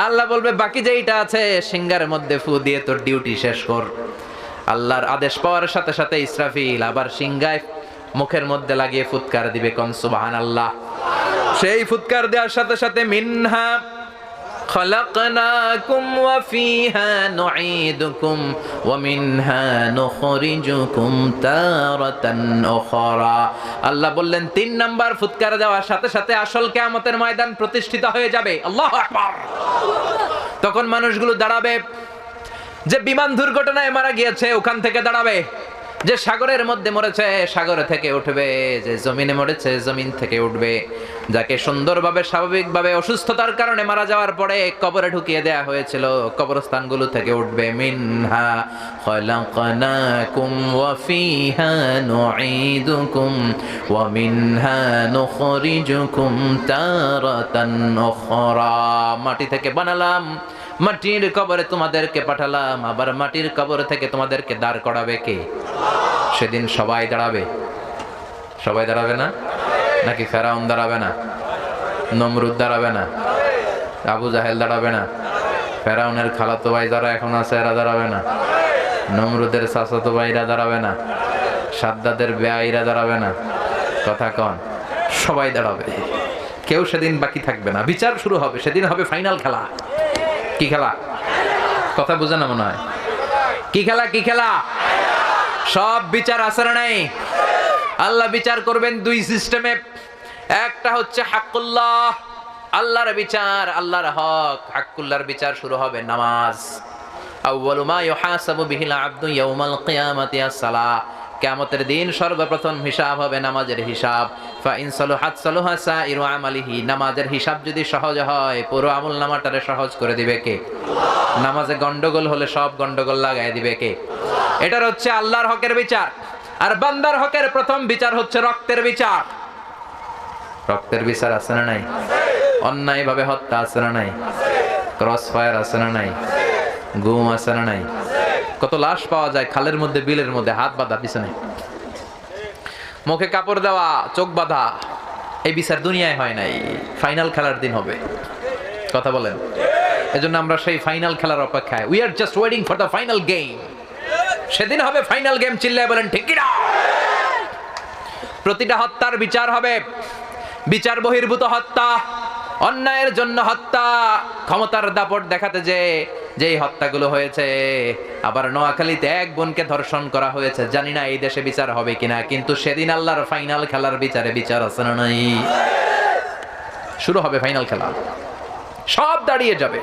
আল্লাহ বলবে বাকি যেইটা আছে সিংহার মধ্যে ফু দিয়ে তোর ডিউটি শেষ কর। আল্লাহর আদেশ পাওয়ার সাথে সাথে ইসরাফিল আবার সিংহায় মুখের মধ্যে লাগিয়ে ফুৎকার দিবে। কোন সুবহানাল্লাহ। সেই ফুৎকার দেওয়ার সাথে সাথে মিনহা খলাকনাকুম ওয়া ফিহা নুঈদুকুম ওয়া মিনহা নুখরিজুকুম তারাতান উখরা। আল্লাহ বললেন 3 নাম্বার ফুৎকার দেওয়ার সাথে সাথে আসল কিয়ামতের ময়দান প্রতিষ্ঠিত হয়ে যাবে। আল্লাহু আকবার। তখন মানুষগুলো দাঁড়াবে। যে বিমান দুর্ঘটনায় মারা গিয়েছে ওখান থেকে দাঁড়াবে, যে সাগরের মধ্যে মরেছে সাগর থেকে উঠবে, যে জমিনে মরেছে জমিন থেকে উঠবে, যাকে সুন্দরভাবে স্বাভাবিকভাবে অসুস্থতার কারণে মারা যাওয়ার পরে কবরে ঢুকিয়ে দেয়া হয়েছিল কবরস্থানগুলো থেকে উঠবে। মিনহা খলাকনাকুম ওয়া ফিহা নুঈদুকুম ওয়া মিনহা নুখরিজুকুম তারাতান উখরা। মাটি থেকে বানালাম, মাটির কবরে তোমাদেরকে পাঠালাম, আবার মাটির কবর থেকে তোমাদেরকে দাঁড় করাবে কে? সেদিন সবাই দাঁড়াবে। সবাই দাঁড়াবে না? নাকি ফেরাউন দাঁড়াবে না, নমরুদ দাঁড়াবে না, আবু জাহেল দাঁড়াবে না, ফেরাউনের খালাতো ভাই যারা এখন আছে এরা দাঁড়াবে না, নমরুদের চাচাতো ভাইরা দাঁড়াবে না, সাদ্দাদের বেআইরা দাঁড়াবে না, কথা কন, সবাই দাঁড়াবে, কেউ সেদিন বাকি থাকবে না, বিচার শুরু হবে, সেদিন হবে ফাইনাল খেলা। কি খেলা? কথা বুঝে না মনে হয়? কি খেলা? কি খেলা? সব বিচার আছে না নাই? আল্লাহ বিচার করবেন দুই সিস্টেমে। একটা হচ্ছে হাক্কুল্লাহ, আল্লাহর বিচার, আল্লাহর হক। হাক্কুল্লাহর বিচার শুরু হবে নামাজ। আউয়ালু মা ইউহাসাবু বিহিল আবদু ইয়াউমাল কিয়ামাতি আস-সালাহ। কিয়ামতের দিন সর্বপ্রথম হিসাব হবে নামাজের হিসাব। ফা ইন সালুহাত সালুহা সাইরু আমালিহি। নামাজের হিসাব যদি সহজ হয় পুরো আমল নামাটারে সহজ করে দিবে কে? নামাজে গন্ডগোল হলে সব গন্ডগোল লাগাই দিবে কে? এটার হচ্ছে আল্লাহর হকের বিচার। আর বান্দার হকের প্রথম বিচার হচ্ছে রক্তের বিচার। রক্তের বিচার আছে না নাই? অন্যায় ভাবে হত্যা আছে না নাই? ক্রস ফায়ার আছে না নাই? গুম আছে না নাই? কত লাশ পাওয়া যায় খালের মধ্যে, বিলের মধ্যে, হাত বাঁধা পিছনে, মুখে কাপড় দেওয়া, চোখ বাঁধা। এই বিচার দুনিয়ায় হয় নাই, ফাইনাল খেলার দিন হবে। কথা বলেন? এজন্য আমরা সেই ফাইনাল খেলার অপেক্ষায়। We are just waiting for the final game. সেদিন হবে ফাইনাল গেম। চিল্লায় বলেন ঠিক কি না? প্রতিটা হত্যার বিচার হবে, বিচার বহির্ভূত হত্যা, অন্যায়ের জন্য হত্যা, ক্ষমতার দাপট দেখাতে যেই হত্যাগুলো হয়েছে। আবার নোয়াখালীতে এক বোনকে ধর্ষণ করা হয়েছে। জানি না এই দেশে বিচার হবে কিনা, কিন্তু সেদিন আল্লাহর ফাইনাল খেলার বিচারে বিচার আছে না নাই? শুরু হবে ফাইনাল খেলা, সব দাঁড়িয়ে যাবে।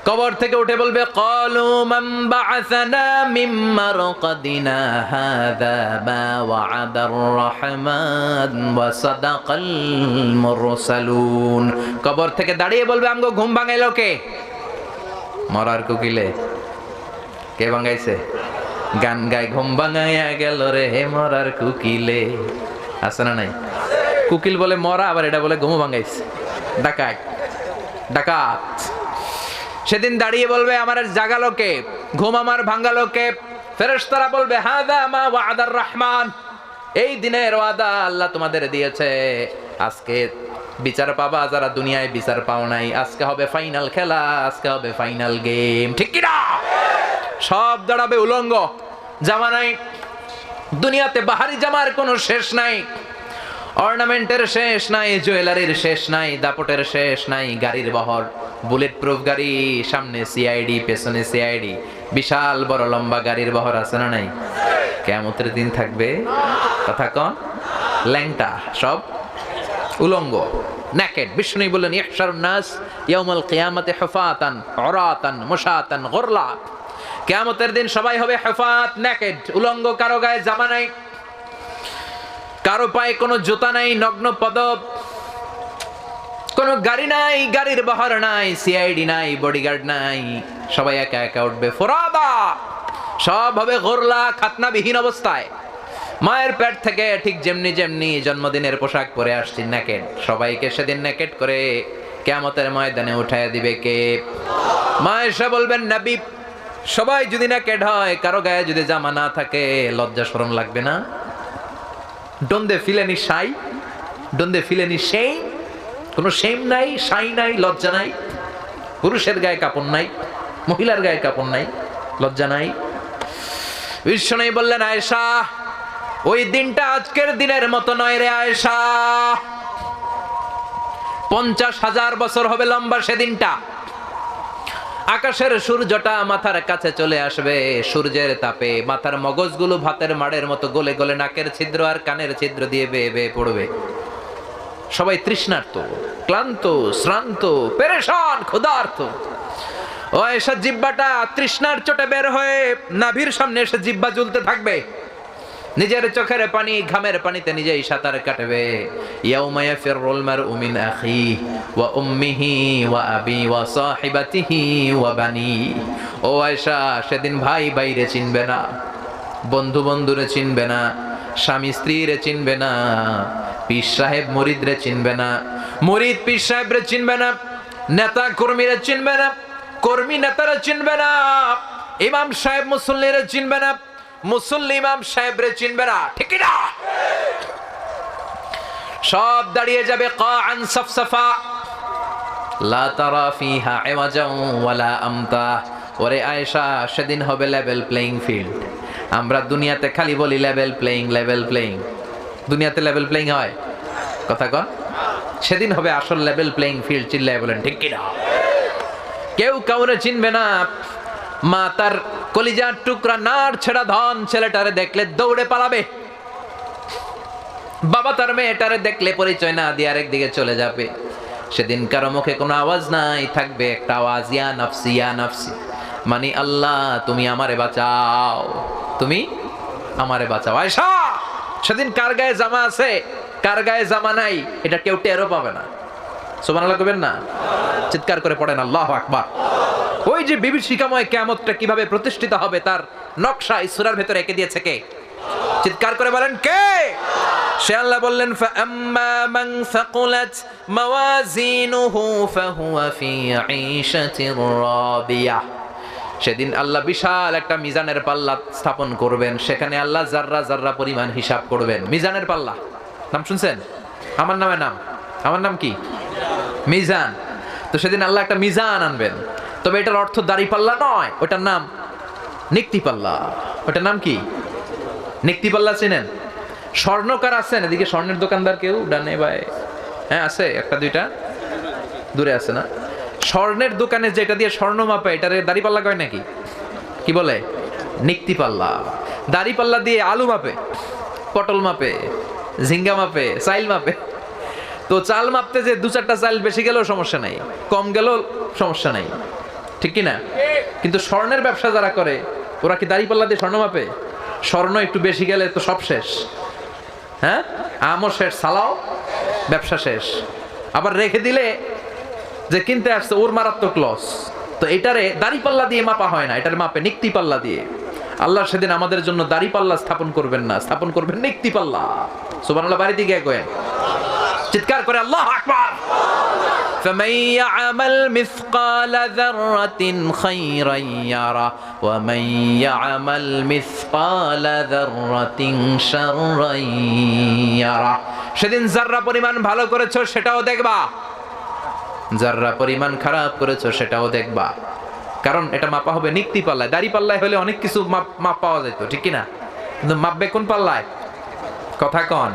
কবর থেকে উঠে বলবে ক্বালু মান বা'আসানা মিন মারকাদিনা হাযা মা ওয়া'আদার রহমান ওয়া সাদাকাল মুরসালুন। কবর থেকে দাঁড়িয়ে বলবে আমগো ঘুম ভাঙাইলো কে? মরার কুকিলে। কে ভাঙাইছে? গান গায় ঘুম ভাঙাইয়া গেল রে মরার কুকিলে। আছে না নাই? কুকিল বলে মরা, আবার এটা বলে ঘুম ভাঙাইছে। ডাকাত, ডাকাত। সেদিন দাঁড়িয়ে বলবে আমার জাগালো কে? ঘুম আমার ভাঙালো কে? ফেরেশতারা বলবে হাযা মা ওয়া'আদার রহমান। এই দিনের ওয়াদা আল্লাহ তোমাদের দিয়েছে। আজকে বিচার পাবা যারা দুনিয়ায় বিচার পাও নাই। আজকে হবে ফাইনাল খেলা, আজকে হবে ফাইনাল গেম। ঠিক কি না? সব দাঁড়াবে উলঙ্গ, জামা নাই। দুনিয়াতে বাহারি জামার কোনো শেষ নাই, অর্নামেন্টের শেষ নাই, জুয়েলারির শেষ নাই, দাপটের শেষ নাই। গাড়ির বহর, বুলেট প্রুফ গাড়ি, সামনে সিআইডি, পেছনে সিআইডি, বিশাল বড় লম্বা গাড়ির বহর আছে না নাই? কিয়ামতের দিন থাকবে, কথা কন, ল্যাংটা, সব উলঙ্গ, নেকেড। বিষ্ণু বললেন ইহশারুন নাস ইয়াউমাল কিয়ামাতি হুফাতান উরাতান মুশাতান গুরলা। কিয়ামতের দিন সবাই হবে হুফাত, নেকেড, উলঙ্গ, কারো গায়ে জামা নাই, কারো পায়ে কোনো জুতা নাই, নগ্ন পদ, কোনো গাড়ি নাই, গাড়ির বহর নাই, সিআইডি নাই, বডিগার্ড নাই। সবাই একা একা উঠবে ফোরাদা। সব হবে গোরলা, খাতনাবিহীন অবস্থায়। মায়ের পেট থেকে ঠিক যেমনি যেমনি জন্মদিনের পোশাক পরে আসছি নেকেড, সবাইকে সেদিন নেকেড করে কিয়ামতের ময়দানে উঠায় দিবে কে? মা এসে বলবেন নবী, সবাই যদি নেকেড হয়, কারো গায়ে যদি জামা না থাকে, লজ্জা শরম লাগবে না? Don't they feel any shy? Don't they feel any shame? কোনো শেম নাই, শাই নাই, লজ্জা নাই। পুরুষের গায়ে কাপড় নাই, মহিলার গায়ে কাপড় নাই, লজ্জা নাই। বিষ্ণু বললেন আয়েশা, ওই দিনটা আজকের দিনের মতো নয় রে আয়েশা। 50,000 বছর হবে লম্বা সেদিনটা। আকাশের সূর্যটা মাথার কাছে চলে আসবে, সূর্যের তাপে মাথার মগজগুলো ভাতের মাড়ের মতো গলে গলে নাকের ছিদ্র আর কানের ছিদ্র দিয়ে বেয়ে বেয়ে পড়বে। সবাই তৃষ্ণার্ত, ক্লান্ত, শ্রান্ত, পেরেশান, ক্ষুধার্ত। ও এসব জিহ্বাটা তৃষ্ণার চোটে বের হয়ে নাভির সামনে এসে জিহ্বা ঝুলতে থাকবে। নিজের চোখের পানি, ঘামের পানিতে নিজেই সাঁতার কাটবে। ইয়াউমা ইয়াফিরুল মারউ মিন আখিহি ওয়া উম্মিহি ওয়া আবি ওয়া সাহিবাতিহি ওয়া বানি। ও আয়েশা, সেদিন ভাই ভাইরে চিনবে না, বন্ধু বন্ধুরে চিনবে না, স্বামী স্ত্রীরে চিনবে না, পীর সাহেব মুরিদরে চিনবে না, মুরিদ পীর সাহেবরে চিনবে না, নেতা কর্মীরে চিনবে না, কর্মী নেতারা চিনবে না, ইমাম সাহেব মুসল্লিরে চিনবে না, মুসল্লি ইমাম সাহেবরে চিনবে না। ঠিক না? সব দাঁড়িয়ে যাবে কাআন সাফসাফা, লা তারা ফিহা ইওয়াজান ওয়ালা আমতা। ওরে আয়েশা, সেদিন হবে লেভেল প্লেইং ফিল্ড। আমরা দুনিয়াতে খালি বলি লেভেল প্লেইং, লেভেল প্লেইং। দুনিয়াতে লেভেল প্লেইং হয়? কথা কন। সেদিন হবে আসল লেভেল প্লেইং ফিল্ড। চিল্লায় বলেন ঠিক কিনা? কেউ কাউরে চিনবে না। মা তার কলিজার টুকরা নার ছেড়া ধন ছেলেটারে দেখলে দৌড়ে পালাবে। বাবা তার মেয়েটারে দেখলে পরিচয় না দিয়ে আরেক দিকে চলে যাবে। সেদিন কারো মুখে কোনো আওয়াজ নাই, থাকবে একটা আওয়াজ, ইয়া নাফসি ইয়া নাফসি। মানে আল্লাহ তুমি আমারে বাঁচাও, তুমি আমারে বাঁচাও। আয়েশা, সেদিন কার গায়ে জামা আছে কার গায়ে জামা নাই এটা কেউ টেরও পাবে না। সুবহানাল্লাহ কইবেন না? চিৎকার করে পড়েন আল্লাহু আকবার। ওই যে বিভীষিকাময় কিয়ামতটা কিভাবে প্রতিষ্ঠিত হবে তার নকশা এই সূরার ভিতরে এঁকে দিয়েছে কে? চিৎকার করে বলেন কে? সে আল্লাহ বললেন ফাআম্মা মান সাকুলাত মাওয়াজিনুহু ফাহুয়া ফি ঈশাতির রাদিয়াহ। সেদিন আল্লাহ বিশাল একটা মিজানের পাল্লা স্থাপন করবেন। সেখানে আল্লাহ জাররা জাররা পরিমাণ হিসাব করবেন। মিজানের পাল্লা নাম শুনছেন? আমার নামে নাম, আমার নাম কি? মিজান। তো সেদিন আল্লাহ একটা মিজান আনবেন। তবে এটার অর্থ দাড়ি পাল্লা নয়, ওটার নাম নিক্তি পাল্লা। ওটার নাম কি? নিক্তি পাল্লা। চিনেন? স্বর্ণকার আছেন এদিকে? স্বর্ণের দোকানদার কেউ ডানে বায়ে? হ্যাঁ আছে, একটা দুইটা দূরে আছে না? স্বর্ণের দোকানে যেটা দিয়ে স্বর্ণ মাপে এটারে দাড়ি পাল্লা কয় নাকি? কি বলে? নিক্তি পাল্লা। দাড়ি পাল্লা দিয়ে আলু মাপে, পটল মাপে, ঝিঙ্গা মাপে, চাইল মাপে। তো চাল মাপতে যে দু চারটা চাল বেশি গেলেও সমস্যা নাই, কম গেলেও সমস্যা নাই, ঠিক কি না? কিন্তু স্বর্ণের ব্যবসা যারা করে ওরা কি দাড়ি পাল্লা দিয়ে স্বর্ণ মাপে? স্বর্ণ একটু বেশি গেলে তো সব শেষ। হ্যাঁ, আমও শেষ, সালাও, ব্যবসা শেষ। আবার রেখে দিলে যে কিনতে আসছে ওর মারাত্মক লস। তো এটারে দাড়ি পাল্লা দিয়ে মাপা হয় না, এটারে মাপে নিক্তি পাল্লা দিয়ে। আল্লাহ সেদিন আমাদের জন্য দাড়ি পাল্লা স্থাপন করবেন না, স্থাপন করবেন নিক্তি পাল্লা। সুবহানাল্লাহ বাড়িতে গিয়ে কয়েন, চিৎকার করে আল্লাহু আকবার। فمن يعمل مثقال ذرة خيرا يره ومن يعمل مثقال ذرة شرا يره। সেদিন যাররা পরিমাণ ভালো করেছো সেটাও দেখবা, যাররা পরিমাণ খারাপ করেছো সেটাও দেখবা। কারণ এটা মাপা হবে নিক্তি পাল্লায়। দাড়ি পাল্লায় হলে অনেক কিছু মাপ পাওয়া যেত, ঠিক কি না? কিন্তু মাপবে কোন পাল্লায়? কথা কন।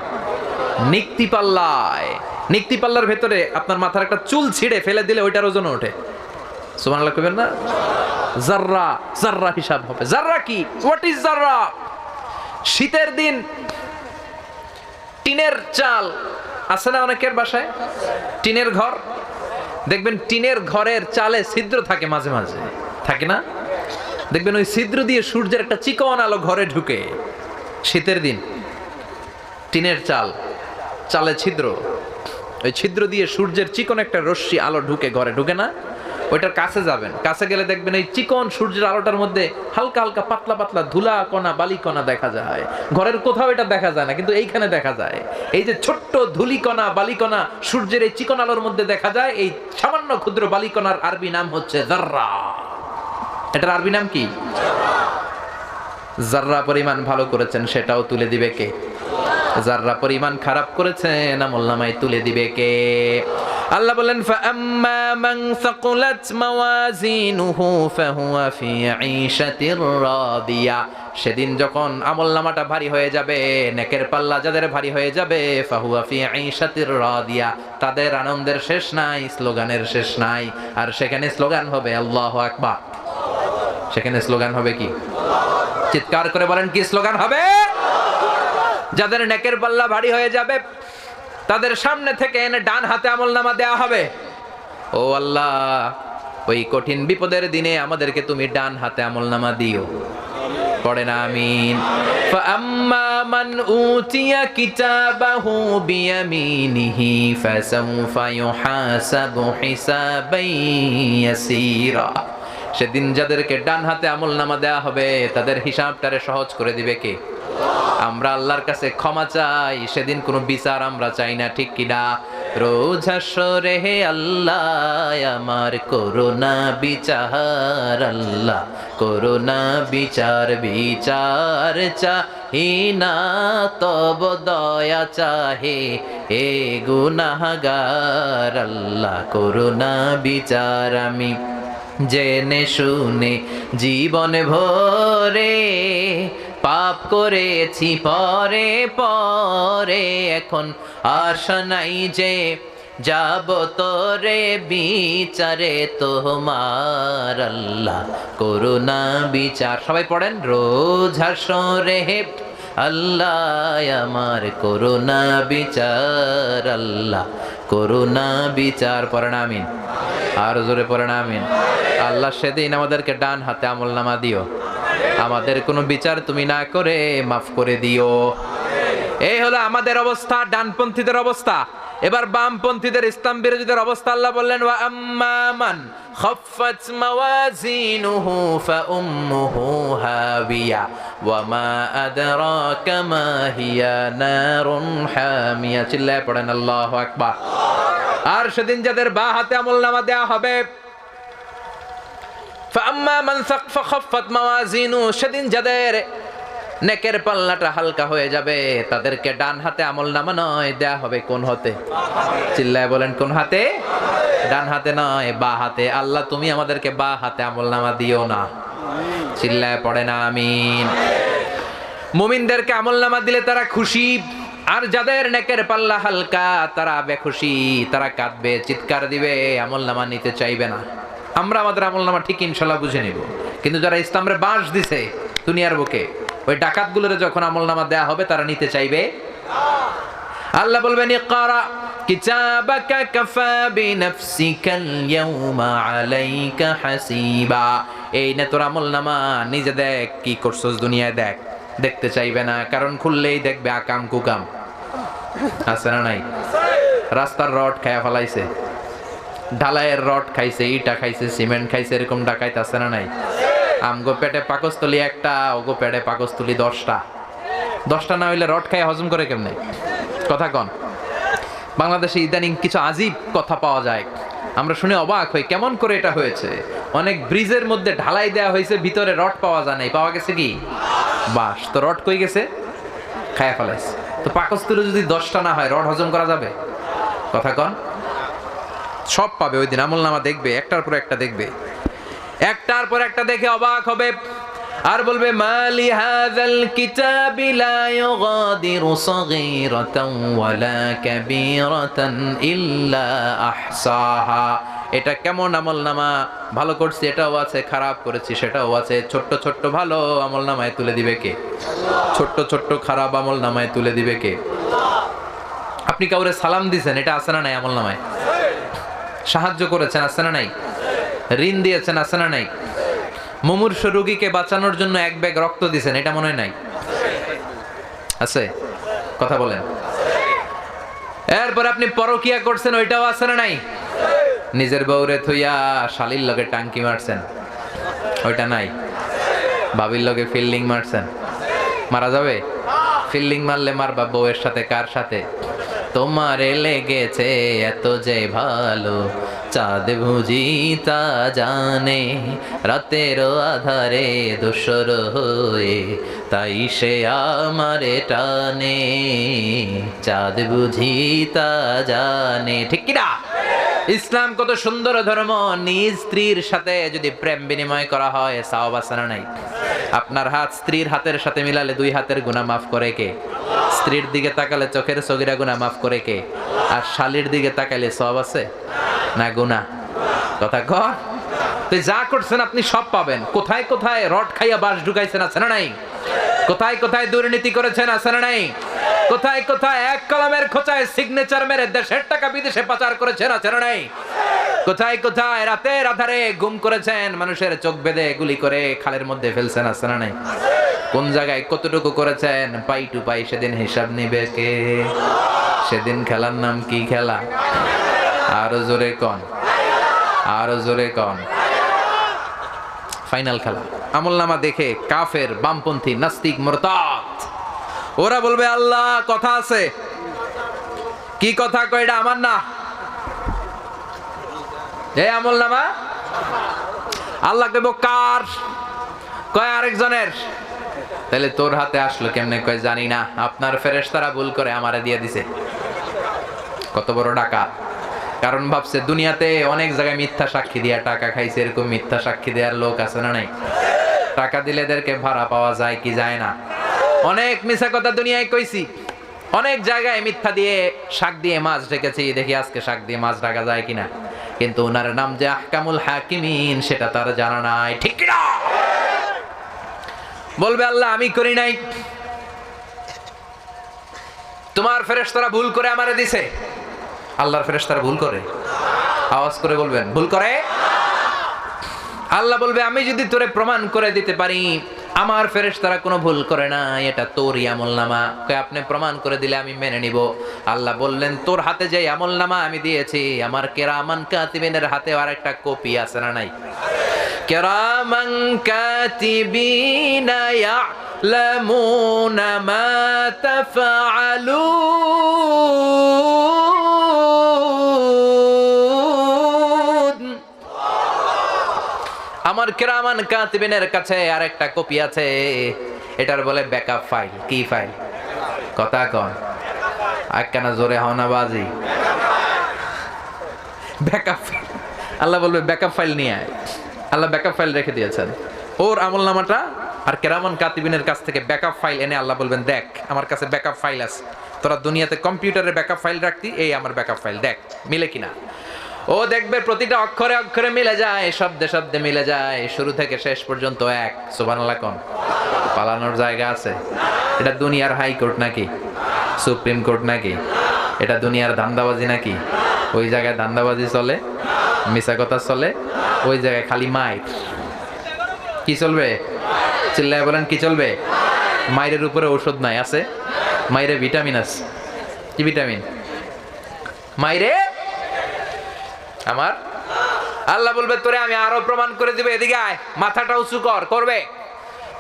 নিক্তি পাল্লায়। নিক্তি পাল্লার ভেতরে আপনার মাথার একটা চুল ছিঁড়ে ফেলে দিলে ওইটার ওজন ওঠে। সুবহানাল্লাহ কইবেন না? জাররা জাররা হিসাব হবে। জাররা কি? হোয়াট ইজ জাররা? শীতের দিন টিনের চাল আছে না অনেকের বাসায়? টিনের ঘর দেখবেন, টিনের ঘরের চালে ছিদ্র থাকে মাঝে মাঝে, থাকে না? দেখবেন ওই ছিদ্র দিয়ে সূর্যের একটা চিকন আলো ঘরে ঢুকে। শীতের দিন টিনের চাল, চালে ছিদ্র, ওই ছিদ্র দিয়ে সূর্যের চিকন একটা রশ্মি আলো ঢুকে, ঘরে ঢুকে না? ওইটার কাছে যাবেন, কাছে গেলে দেখবেন এই চিকন সূর্যের আলোটার মধ্যে হালকা হালকা পাতলা পাতলা ধুলা কণা বালি কণা দেখা যায়। ঘরের কোথাও এটা দেখা যায় না, কিন্তু এইখানে দেখা যায়। এই যে ছোট্ট ধুলিকণা বালিকণা সূর্যের এই চিকন আলোর মধ্যে দেখা যায়, এই সামান্য ক্ষুদ্র বালিকণার আরবি নাম হচ্ছে জাররা। এটার আরবি নাম কি? জাররা পরিমাণ ভালো করেছেন সেটাও তুলে দিবে কে? যারা পরিমাণ খারাপ করেছেন আমলনামায় তুলে দিবে কে? আল্লাহ বলেন ফাআম্মা মান সাকুলাত মাওয়াজিনুহু ফাহুয়া ফি ঈশাতির রাদিয়া। সেদিন যখন আমলনামাটা ভারী হয়ে যাবে, নেকের পাল্লা যাদের ভারী হয়ে যাবে, ফাহুয়া ফি ঈশাতির রাদিয়া, তাদের আনন্দের শেষ নাই, স্লোগানের শেষ নাই। আর সেখানে স্লোগান হবে আল্লাহু আকবার। সেখানে স্লোগান হবে কি? চিৎকার করে বলেন কি স্লোগান হবে? যাদের নেকের পাল্লা ভারী হয়ে যাবে তাদের সামনে থেকে এনে ডান হাতে আমলনামা দেয়া হবে। ও আল্লাহ, ওই কঠিন বিপদের দিনে আমাদেরকে তুমি ডান হাতে আমলনামা দিও। পড়েন আমিন। ফাআম্মা মান উতিয়া কিতাবাহু বিয়ামিনিহি ফাসাউফা ইউহাসাবু হিসাবান ইয়াসীরা। সেদিন যাদেরকে ডান হাতে আমলনামা দেয়া হবে তাদের হিসাবটারে সহজ করে দিবে কে? আমরা আল্লাহর কাছে ক্ষমা চাই, সেদিন কোনো বিচার আমরা চাই না, ঠিক কিনা? রোজ হাসরে হে আল্লাহ আমার করুণা বিচার, আল্লাহ করুণা বিচার, বিচার চাহিনা তব দয়া চাহে হে গুনাহগার, আল্লাহ করুণা বিচার। আমি জেনে শুনে জীবন ভরে পাপ করেছি পরে পরে, এখন আশা নাই যে যাব তোরে বিচারে তোমার, আল্লাহ করুণা বিচার। সবাই পড়েন, রোজ হাসরে হে আল্লাহ আমার করুণা বিচার, আল্লাহ করুণা বিচার। পড়েন আমিন, আর জোরে পড়েন আমিন। আল্লাহ সেদিন আমাদেরকে ডান হাতে আমলনামা দিও, আমাদের কোনো বিচার তুমি না করে মাফ করে দিও। এই হলো আমাদের অবস্থা, ডানপন্থীদের অবস্থা। এবার বামপন্থীদের, ইসলাম বিরোধীদের অবস্থা আল্লাহ বললেন, ওয়া আম্মা মান খাফফাত মাওয়াজিনুহু ফাউম্মুহু হাবিয়া ওয়া মা আদরাকা মা হিয়া নারুন হামিয়া। চিল্লায় পড়েন আল্লাহু আকবার। আর সেদিন যাদের বা হাতে আমলনামা দেয়া হবে, ফাম্মা মান খাফফাত মাওয়াজিনু, সেদিন যাদের নেকের পাল্লাটা হালকা হয়ে যাবে তাদেরকে ডান হাতে আমলনামা নয় দেয়া হবে কোন হাতে? চিল্লায় বলেন কোন হাতে? ডান হাতে নয়, বা হাতে। আল্লাহ তুমি আমাদেরকে বা হাতে আমলনামা দিও না। চিল্লায় পড়েন আমিন। মুমিনদেরকে আমলনামা দিলে তারা খুশি, আর যাদের নেকের পাল্লা হালকা তারা বেখুশি, তারা কাঁদবে, চিৎকার দিবে, আমলনামা নিতে চাইবে না। আমরা আমাদের আমলনামা ঠিক ইনশাল্লাহ বুঝে নিব, কিন্তু যারা ইসলামের বাঁশ দিছে দুনিয়ার বুকে, ওই ডাকাতগুলোর যখন আমলনামা দেয়া হবে তারা নিতে চাইবে। আল্লাহ বলবেন, ইকরা কিতাবাকা কাফা বিনাফসিকাল ইয়াউমা আলাইকা হাসিবা। এই নে তোর আমলনামা, নিজে দেখ কি করছস দুনিয়ায়, দেখ। দেখতে চাইবে না, কারণ খুললেই দেখবে আকাম কুকাম। আছে না নাই? রাস্তার রড খায়া ফেলাইছে, ঢালাইয়ের রড খাইছে, ইটা খাইছে, সিমেন্ট খাইছে, এরকম ডাকাইতে আছে না নাই? আমগো পেটে পাকস্থলী একটা, ওগো পেটে পাকস্থলী 10টা। 10টা না হইলে রড খায় হজম করে কেমনে? কথা কন। বাংলাদেশে ইদানিং কিছু আজীব কথা পাওয়া যায়, আমরা শুনে অবাক হই কেমন করে এটা হয়েছে। অনেক ব্রিজের মধ্যে ঢালাই দেওয়া হয়েছে, ভিতরে রড পাওয়া যায় নাই। পাওয়া গেছে কি? বাস। তো রড কই গেছে? খায়া ফেলাইছে। তো পাকস্থলী যদি 10টা না হয়, রড হজম করা যাবে? কথা কন। সব পাবে ওই দিন, আমলনামা দেখবে, একটার পর একটা দেখবে, একটার পর একটা দেখে অবাক হবে, আর বলবে, মালি হাযাল কিতাবি লা ইউগাদিরু সাগীরাতান ওয়ালা কাবীরাতান ইল্লা আহসাহা। এটা কেমন আমলনামা? ভালো করছি এটাও আছে, খারাপ করেছি সেটাও আছে। ছোট্ট ছোট্ট ভালো আমলনামায় তুলে দিবে কে? ছোট্ট ছোট্ট খারাপ আমলনামায় তুলে দিবে কে? আপনি কাউরে সালাম দিয়েছেন, এটা আছে না নাই আমলনামায়? সাহায্য করেছেন, আছে না নাই? ঋণ দিয়েছেন, আছে না নাই? মুমূর্ষ রোগীকে বাঁচানোর জন্য 1 ব্যাগ রক্ত দিয়েছেন, এটা মনে নাই? আছে? কথা বলেন। এরপর আপনি পরকিয়া করছেন, ওইটাও আছে না নাই? নিজের বউরে থইয়া শালির লগে টাঙ্কি মারছেন, ওইটা নাই? ভাবির লগে ফিল্ডিং মারছেন, মারা যাবে? ফিল্ডিং মারলে মারবা বউয়ের সাথে, কার সাথে? তোমারে লেগেছে এত যে ভালো, চাঁদ বুঝি তা জানে, রাতের আধারে দোসর হয়ে তাই সে আমারে টানে, চাঁদ বুঝি তা জানে। ঠিক কিনা? ইসলাম কত সুন্দর ধর্ম। নিজ স্ত্রীর সাথে যদি প্রেম বিনিময় করা হয়, সওয়াব আছে না নাই? আপনার হাত স্ত্রীর হাতের সাথে মিলালে 2 হাতের গুনাহ মাফ করে কে? স্ত্রীর দিকে তাকালে চোখের সগীরা গুনাহ মাফ করে কে? আর শালীর দিকে তাকালে সওয়াব আছে না গুনাহ? কথা কর। তো যা করছেন আপনি সব পাবেন। কোথায় কোথায় রড খাইয়া বাস ঢুকাইছেন, আছে না নাই? কোথায় কোথায় দুর্নীতি করেছেন, আছে না নাই? কোথায় কোথায় এক কলমের খোঁচায় সিগনেচার মেরে দেশের টাকা বিদেশে পাচার করেছেন, আছে না নাই? কোথায় কোথায় রাতের আধারে গুম করেছেন, মানুষের চোখ বেঁধে গুলি করে খালের মধ্যে ফেলছেন, আছে না নাই? কোন জায়গায় কতটুকু করেছেন, পাই টু পাই সেদিন হিসাব নিবে কে? সেদিন খেলার নাম কি খেলা? আরো জোরে কন, আরো জোরে কন। ফাইনাল খেলা। আমলনামা দেখে কাফের, বামপন্থী, নাস্তিক, মুরতাদ ওরা বলবে, আল্লাহ কথা আছে, কি কথা কয়, এটা আমার না। এই আমল নামা আল্লাহ কইব কার? কয় আরেকজনের। তাহলে তোর হাতে আসলো কেমনে? কয় জানি না, আপনার ফেরেশতারা ভুল করে আমারে দিয়ে দিছে। কত বড় ডাকাত! কারণ ভাবছে দুনিয়াতে অনেক জায়গায় মিথ্যা সাক্ষী দিয়া টাকা খাইছে, এরকম মিথ্যা সাক্ষী দেওয়ার লোক আছে না নাই? টাকা দিলে এদেরকে ভাড়া পাওয়া যায় কি যায় না? অনেক মিথ্যা কথা দুনিয়ায় কইছি, অনেক জায়গায় মিথ্যা দিয়ে শাক দিয়ে মাছ ঢেকেছি, দেখি আজকে শাক দিয়ে মাছ ঢাকা যায় কিনা। কিন্তু ওনার নাম যে আহকামুল হাকিমিন সেটা তার জানা নাই, ঠিক না? বলবে আল্লাহ আমি করি নাই, তোমার ফেরেশতারা ভুল করে আমারে দিছে। আল্লাহর ফেরেশতারা ভুল করে? আওয়াজ করে বলবেন ভুল করে। আল্লাহ বলবে আমি যদি তোরে প্রমাণ করে দিতে পারি আমার ফেরেশতারা কোনো ভুল করে না, এটা তোরই আমলনামা, আপনি প্রমাণ করে দিলে আমি মেনে নিব। আল্লাহ বললেন তোর হাতে যে আমলনামা আমি দিয়েছি, আমার কিরামান কাতিবিনের হাতে আর একটা কপি আছে না নাই? কিরামান কাতিবিনা ইয়ালামুনা মা তাফআলুন। আমার কিরামান কাতিবিনের কাছে আরেকটা কপি আছে, এটার বলে ব্যাকআপ ফাইল। কি ফাইল? কথা কন, আক্কানা জোরে হওনা বাজি। ব্যাকআপ। আল্লাহ বলবে ব্যাকআপ ফাইল নিয়ে আয়। আল্লাহ ব্যাকআপ ফাইল রেখে দিয়েছেন, ওর আমলনামাটা আর কিরামান কাতিবিনের কাছ থেকে ব্যাকআপ ফাইল এনে আল্লাহ বলবেন দেখ আমার কাছে ব্যাকআপ ফাইল আছে, তোরা দুনিয়াতে কম্পিউটারে ব্যাকআপ ফাইল রাখতি, এই আমার ব্যাকআপ ফাইল, দেখ মিলে কিনা। ও দেখবে প্রতিটা অক্ষরে অক্ষরে মিলে যায়, শব্দে শব্দে মিলে যায়, শুরু থেকে শেষ পর্যন্ত এক। সুবহানাল্লাহ কোন? পালানোর জায়গা আছে? এটা দুনিয়ার হাইকোর্ট নাকি? সুপ্রিম কোর্ট নাকি? এটা দুনিয়ার ধান্দাবাজি নাকি? ওই জায়গায় ধান্দাবাজি চলে, মিছা কথা চলে, ওই জায়গায় খালি মাইর। কি চলবে? চিল্লায় বলেন কি চলবে? মাইরের উপরে ঔষধ নাই, আছে মাইরে ভিটামিন আছে। কি ভিটামিন? মাইরে আমার আল্লাহ বলবে তোরে আমি আরো প্রমাণ করে দিব, এদিকে আয়, মাথাটা উঁচু কর। করবে?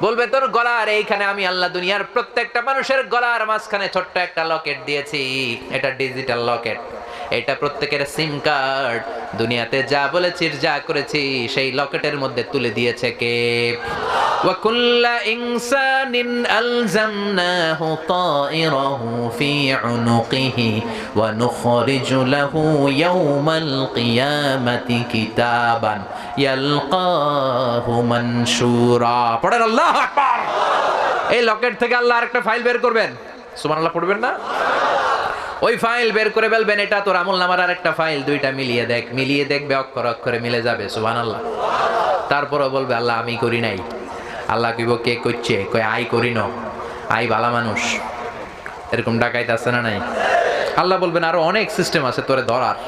বলবে তোর গলার এইখানে আমি আল্লাহ দুনিয়ার প্রত্যেকটা মানুষের গলার মাঝখানে ছোট্ট একটা লকেট দিয়েছি, এটা ডিজিটাল লকেট, এটা প্রত্যেকের সিম কার্ড। দুনিয়াতে যা বলেছি যা করেছি সেই লকেটের মধ্যে তুলে দিয়েছে কে? ওয়া কুল্লা ইনসানিন আলজামনাহু তায়রাহু ফি উনুকিহি ওয়া নুখরিজু লাহু ইয়াওমাল কিয়ামাতি কিতাবান ইয়ালকাহু মানশুরা। পড়েন আল্লাহু আকবার। এই লকেট থেকে আল্লাহ আরেকটা ফাইল বের করবেন, সুবহানাল্লাহ পড়বেন না? ওই ফাইল বের করে বলবেন এটা তোর আমলনামার আরেকটা ফাইল, দুইটা মিলিয়ে দেখ। মিলিয়ে দেখবে অক্ষর অক্ষরে মিলে যাবে। সুবহানাল্লাহ। তারপরে বলবে আল্লাহ আমি করি নাই। আল্লাহ কইব কে করছে? কই আই করি ন, আই ভালো মানুষ। এরকম ডাকাইতে আছে না নাই? আল্লাহ বলবেন আরো অনেক সিস্টেম আছে তোরে ধরার,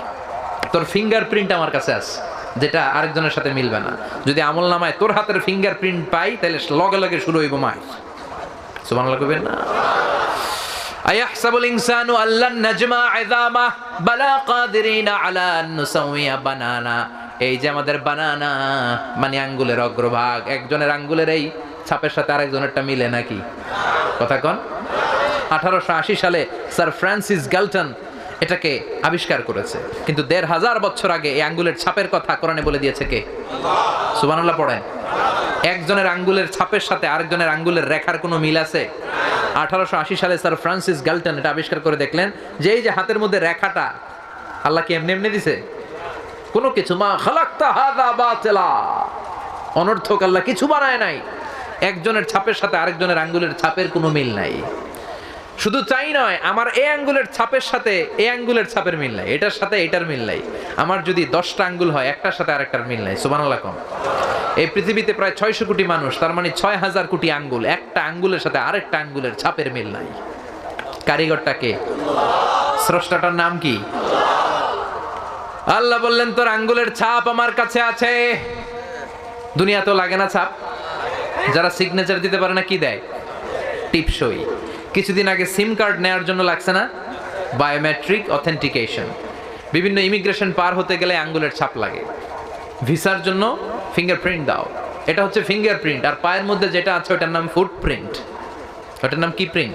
তোর ফিঙ্গারপ্রিন্ট আমার কাছে আছে যেটা আরেকজনের সাথে মিলবে না। যদি আমলনামায় তোর হাতের ফিঙ্গারপ্রিন্ট পাই তাহলে লগে লগে শুরু হইব মার। সুবহানাল্লাহ কইবেন না? আয়াহসাবুল ইনসানু আল্লান নাজমা ইযামা বালা কাদিরিনা আলা আন নুসাউইয়া বানানা। এই যে আমাদের বানানা মানে আঙ্গুলের অগ্রভাগ, একজনের আঙ্গুলের এই ছাপের সাথে আরেকজনেরটা মিলে নাকি? কথা কোন? 1880 সালে স্যার ফ্রান্সিস গ্যালটন এটাকে আবিষ্কার করেছে, কিন্তু 1500 বছর আগে এই আঙ্গুলের ছাপের কথা কোরআনে বলে দিয়েছে কে? সুবহানাল্লাহ পড়েন। একজনের আঙ্গুলের ছাপের সাথে আরেকজনের আঙ্গুলের রেখার কোনো মিল আছে? 1880 সালে স্যার ফ্রান্সিস গ্যালটন এটা আবিষ্কার করে দেখলেন যে এই যে হাতের মধ্যে রেখাটা আল্লাহ কি এমনি এমনি দিছে? কোনো কিছু মা খালাকতা হাযা বাতিলা, অনর্থক আল্লাহ কিছু বানায় নাই। একজনের ছাপের সাথে আরেকজনের আঙ্গুলের ছাপের কোনো মিল নাই। শুধু চাই নয়, আমার এই আঙ্গুলের ছাপের সাথে এই আঙ্গুলের ছাপের মিল নাই, এটার সাথে এটার মিল নাই। আমার যদি 10টা আঙ্গুল হয় একটার সাথে আরেকটার মিল নাই। সুবহানাল্লাহ কোন? এই পৃথিবীতে প্রায় 600 কোটি মানুষ, তার মানে 6000 কোটি আঙ্গুল, একটা আঙ্গুলের সাথে আরেকটা আঙ্গুলের ছাপের মিল নাই। কারিগরটা কে? স্রষ্টাটার নাম কি? আল্লাহ বললেন তোর আঙ্গুলের ছাপ আমার কাছে আছে। দুনিয়া তো লাগে না ছাপ, যারা সিগনেচার দিতে পারে না কি দেয়? টিপসই। কিছুদিন আগে সিম কার্ড নেওয়ার জন্য লাগছে না বায়োমেট্রিক অথেন্টিকেশন, বিভিন্ন ইমিগ্রেশন পার হতে গেলে আঙ্গুলের ছাপ লাগে। ভিসার জন্য ফিঙ্গারপ্রিন্ট দাও, এটা হচ্ছে ফিঙ্গারপ্রিন্ট। আর পায়ের মধ্যে যেটা আছে ওটার নাম ফুটপ্রিন্ট। ওটার নাম কি প্রিন্ট?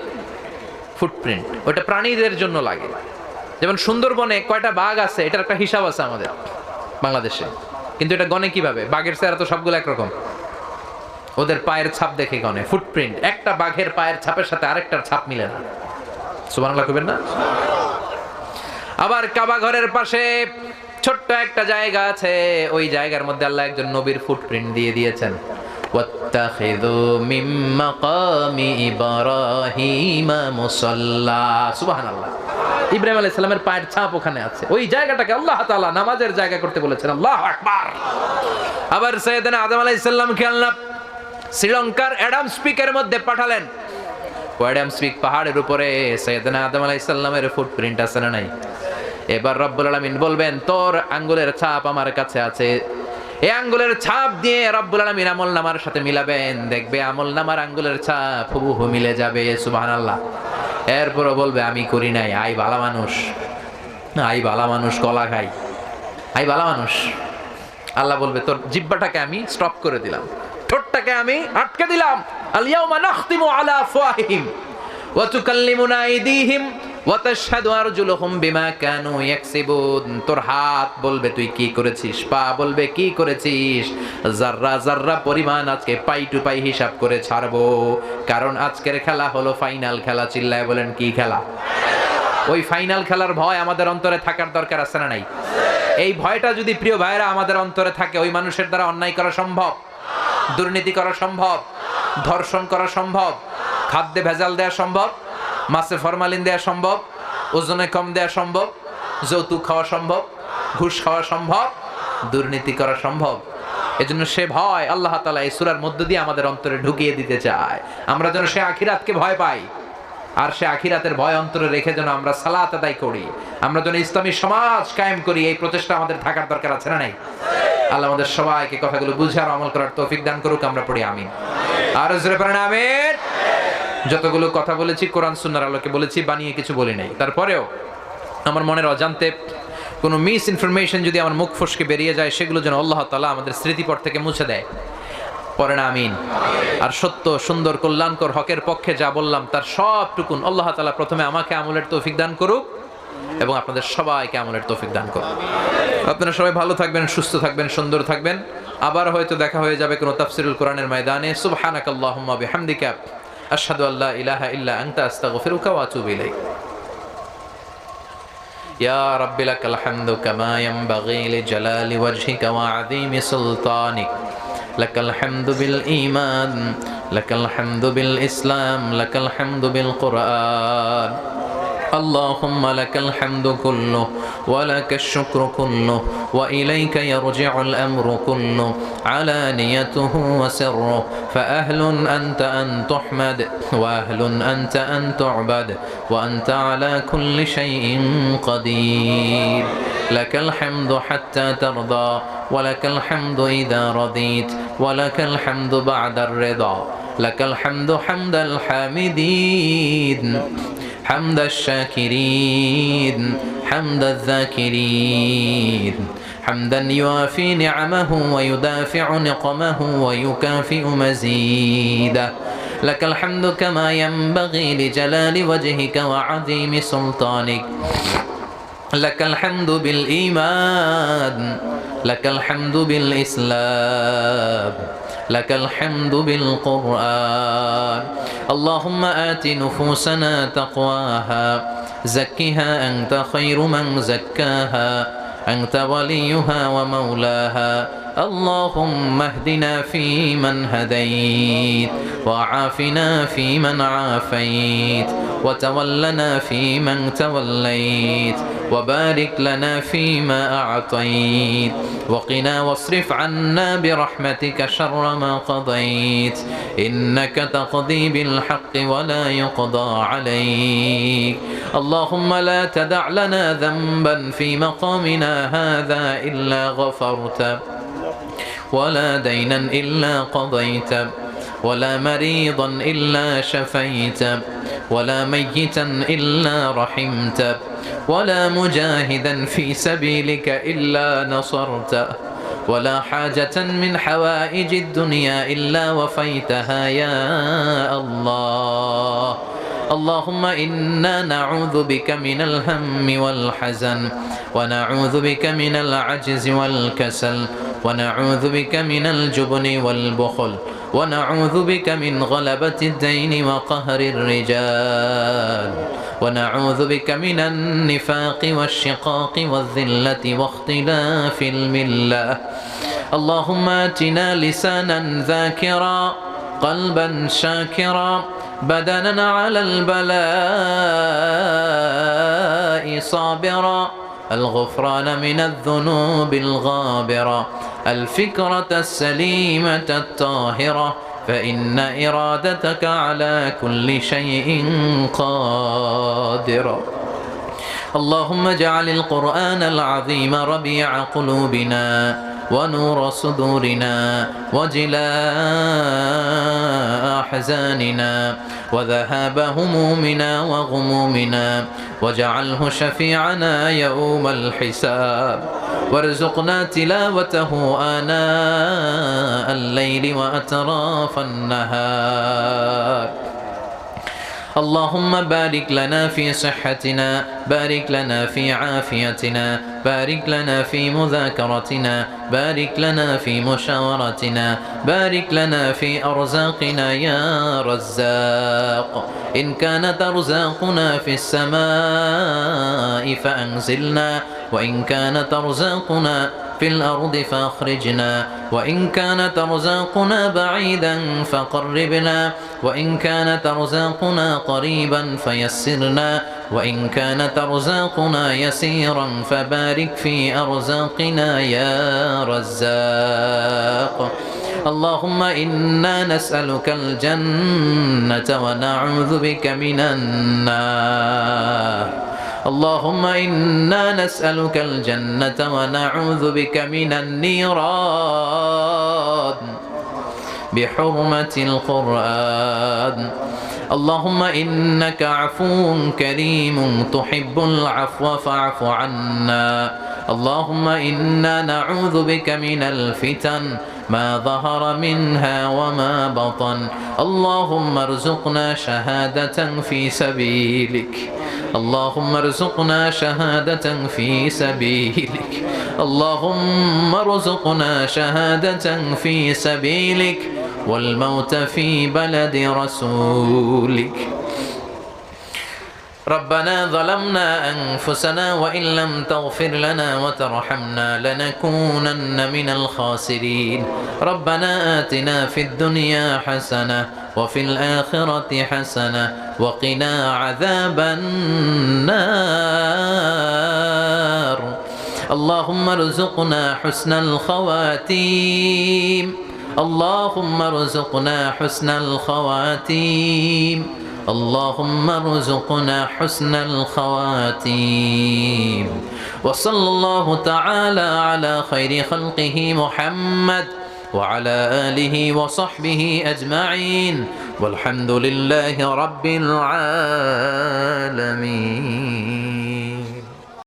ফুটপ্রিন্ট। ওটা প্রাণীদের জন্য লাগে। যেমন সুন্দরবনে কয়টা বাঘ আছে এটার একটা হিসাব আছে আমাদের বাংলাদেশে, কিন্তু এটা গনে কিভাবে? বাঘের চেহারা তো সবগুলো একরকম, ওদের পায়ের ছাপ দেখে গনে, ফুটপ্রিন্ট। একটা বাঘের পায়ের ছাপের সাথে আরেকটার ছাপ মিলে না। সুবহানাল্লাহ কইবেন না? আবার কাবা ঘরের পাশে ছোট্ট একটা জায়গা আছে, ওই জায়গার মধ্যে আল্লাহ একজন নবীর ফুটপ্রিন্ট দিয়ে দিয়েছেন। ওয়াত্তাখিযু মিন মাকামি ইব্রাহিমা মুসাল্লা। সুবহানাল্লাহ, ইব্রাহিম আলাইহিস সালামের পায়ের ছাপ ওখানে আছে। ওই জায়গাটাকে আল্লাহ তাআলা নামাজের জায়গা করতে বলেছেন। আল্লাহু আকবার। আবার সাইয়েদনা আদম আলাইহিস সালামকে আল্লাহ শ্রীলঙ্কার অ্যাডাম স্পিকের মধ্যে পাঠালেন। অ্যাডাম স্পিক পাহাড়ের উপরে সাইয়েদনা আদম আলাইহিস সালামের ফুটপ্রিন্ট আছে না নাই? এবার রব্বুল আলামিন বলবেন, তোর আঙ্গুলের ছাপ আমার কাছে আছে, এই আঙ্গুলের ছাপ দিয়ে রব্বুল আলামিন আমলনামার সাথে মিলাবেন, দেখবে আমলনামার আঙ্গুলের ছাপ হুবহু মিলে যাবে। সুবহানাল্লাহ। এরপরও বলবে আমি করি নাই, আই ভালো মানুষ, আই ভালো মানুষ, কলা খাই, আই ভালো মানুষ। আল্লাহ বলবে তোর জিহ্বাটাকে আমি স্টপ করে দিলাম, ঠোঁটটাকে আমি আটকে দিলাম। আল ইয়াউমা নাখতিমু আলা আফওয়াহিহিম ওয়া তুকাল্লিমুনা আইদিহিম ওয়া তাশহাদু আরজুলুহুম বিমা কানু ইয়াকসিবুন। তোর হাত বলবে তুই কি করেছিস, পা বলবে কি করেছিস। যাররা যাররা পরিমাণ আজকে পাই টু পাই হিসাব করে ছাড়বো, কারণ আজকের খেলা হলো ফাইনাল খেলা। চিল্লায় বলেন কি খেলা? ওই ফাইনাল খেলার ভয় আমাদের অন্তরে থাকার দরকার আছে না নাই? এই ভয়টা যদি প্রিয় ভাইরা আমাদের অন্তরে থাকে, ওই মানুষের দ্বারা অন্যায় করা সম্ভব, দুর্নীতি করা সম্ভব, ধর্ষণ করা সম্ভব, খাদ্যে ভেজাল দেওয়া সম্ভব, মাছে ফরমালিন দেওয়া সম্ভব, ওজনে কম দেওয়া সম্ভব, যৌতুক খাওয়া সম্ভব, ঘুষ খাওয়া সম্ভব, দুর্নীতি করা সম্ভব। এজন্য সে ভয় আল্লাহ তাআলা এই সূরার মধ্য দিয়ে আমাদের অন্তরে ঢুকিয়ে দিতে চায়, আমরা যেন সে আখিরাতকে ভয় পাই। আর সে আখিরাতের ভয় অন্তরে রেখে যেন আমরা সালাত আদায় করি, আমরা যেন ইসলামী সমাজ কায়েম করি, এই প্রচেষ্টা আমাদের থাকার দরকার আছে না নাই? আল্লাহ আমাদের সবাইকে কথাগুলো বুঝে আর আমল করার তৌফিক দান করুক। আমরা পড়ি আমিন। আর জোরে পড়েন আমিন। যতগুলো কথা বলেছি কোরআন সুন্নাহর আলোকে বলেছি, বানিয়ে কিছু বলি নাই। তারপরেও আমার মনের অজান্তে কোনো মিস ইনফরমেশন যদি আমার মুখ ফসকে বেরিয়ে যায়, সেগুলো যেন আল্লাহ তাআলা আমাদের স্মৃতিপট থেকে মুছে দেয়। পড়েন আমিন। আর সত্য, সুন্দর, কল্যাণকর, হকের পক্ষে যা বললাম তার সবটুকুন আল্লাহ তাআলা প্রথমে আমাকে আমলের তৌফিক দান করুক এবং আপনাদের সবাইকে আমলের তৌফিক দান করুক। আপনারা সবাই ভালো থাকবেন, সুস্থ থাকবেন, সুন্দর থাকবেন। আবার হয়তো দেখা হয়ে যাবে কোনো তাফসিরুল কোরআনের ময়দানে। সুবহানাকাল্লাহুম্মা বিহামদিকা আশহাদু আল্লা ইলাহা ইল্লা আনতা আস্তাগফিরুকা ওয়া আতুবু ইলাইক। ইয়া রাব্বি লাকাল হামদু কামা ইয়ানবাগি লিজালালি ওয়াজহিকা ওয়া আযীমি সুলতানিক। লাকাল হামদু বিল ঈমান, লাকাল হামদু বিল ইসলাম, লাকাল হামদু বিল কুরআন। اللهم لك الحمد كله ولك الشكر كله وإليك يرجع الأمر كله علانيته وسره، فأهل أنت أن تحمد وأهل أنت أن تعبد وأنت على كل شيء قدير. لك الحمد حتى ترضى ولك الحمد إذا رضيت ولك الحمد بعد الرضا. لك الحمد حمد الحامدين، حمد الشاكرين، حمد الذاكرين، حمدا يوافي نعمه ويدافع نقمه ويكافئ مزيده. لك الحمد كما ينبغي لجلال وجهك وعظيم سلطانك. لك الحمد بالإيمان، لك الحمد بالإسلام، لك الحمد بالقرآن. اللهم آت نفوسنا تقواها، زكها أنت خير من زكاها، أنت وليها ومولاها. اللهم اهدنا فيمن هديت، وعافنا فيمن عافيت، وتولنا فيمن توليت، وبارك لنا فيما أعطيت، وقنا واصرف عنا برحمتك شر ما قضيت. إنك تقضي بالحق ولا يقضى عليك. اللهم لا تدع لنا ذنبا في مقامنا هذا إلا غفرته، ولا دينا إلا قضيته، ولا مريضا إلا شفيته، ولا ميتا إلا رحمته، ولا مجاهدا في سبيلك إلا نصرته، ولا حاجة من حوائج الدنيا إلا وفيتها يا الله. اللهم إنا نعوذ بك من الهم والحزن ونعوذ بك من العجز والكسل ونعوذ بك من الجبن والبخل ونعوذ بك من غلبة الدين وقهر الرجال ونعوذ بك من النفاق والشقاق والذلة واختلاف الملة اللهم آتنا لسانا ذاكرا قلبا شاكرا بدنا على البلاء صابرا الغفران من الذنوب الغابرة الفكرة السليمة الطاهرة فإن إرادتك على كل شيء قادرة اللهم اجعل القرآن العظيم ربيع قلوبنا ونور صدورنا وجلاء أحزاننا وذهاب همومنا وغمومنا واجعله شفيعنا يوم الحساب وارزقنا تلاوته آناء الليل وأطراف النهار اللهم بارك لنا في صحتنا بارك لنا في عافيتنا بارك لنا في مذاكرتنا بارك لنا في مشاورتنا بارك لنا في أرزاقنا يا رزاق إن كانت أرزاقنا في السماء فأنزلنا وإن كانت أرزاقنا في الأرض فأخرجنا وإن كانت أرزاقنا بعيدا فقربنا وإن كانت أرزاقنا قريبا فيسرنا وإن كانت أرزاقنا يسيرا فبارك في أرزاقنا يا رزاق اللهم إنا نسألك الجنة ونعوذ بك من النار اللهم إنا نسألك الجنة ونعوذ بك من النيران بحرمة القرآن اللهم إنك عفو كريم تحب العفو فاعف عنا اللهم إنا نعوذ بك من الفتن ما ظهر منها وما بطن اللهم ارزقنا شهادة في سبيلك اللهم ارزقنا شهادة في سبيلك اللهم ارزقنا شهادة في سبيلك والموت في بلد رسولك ربنا ظلمنا أنفسنا وإن لم تغفر لنا وترحمنا لنكونن من الخاسرين ربنا آتنا في الدنيا حسنة وفي الآخرة حسنة وقنا عذاب النار اللهم ارزقنا حسن الخواتيم اللهم ارزقنا حسن الخواتيم اللهم ارزقنا حسن الخواتيم وصلى الله تعالى على خير خلقه محمد وعلى آله وصحبه أجمعين والحمد لله رب العالمين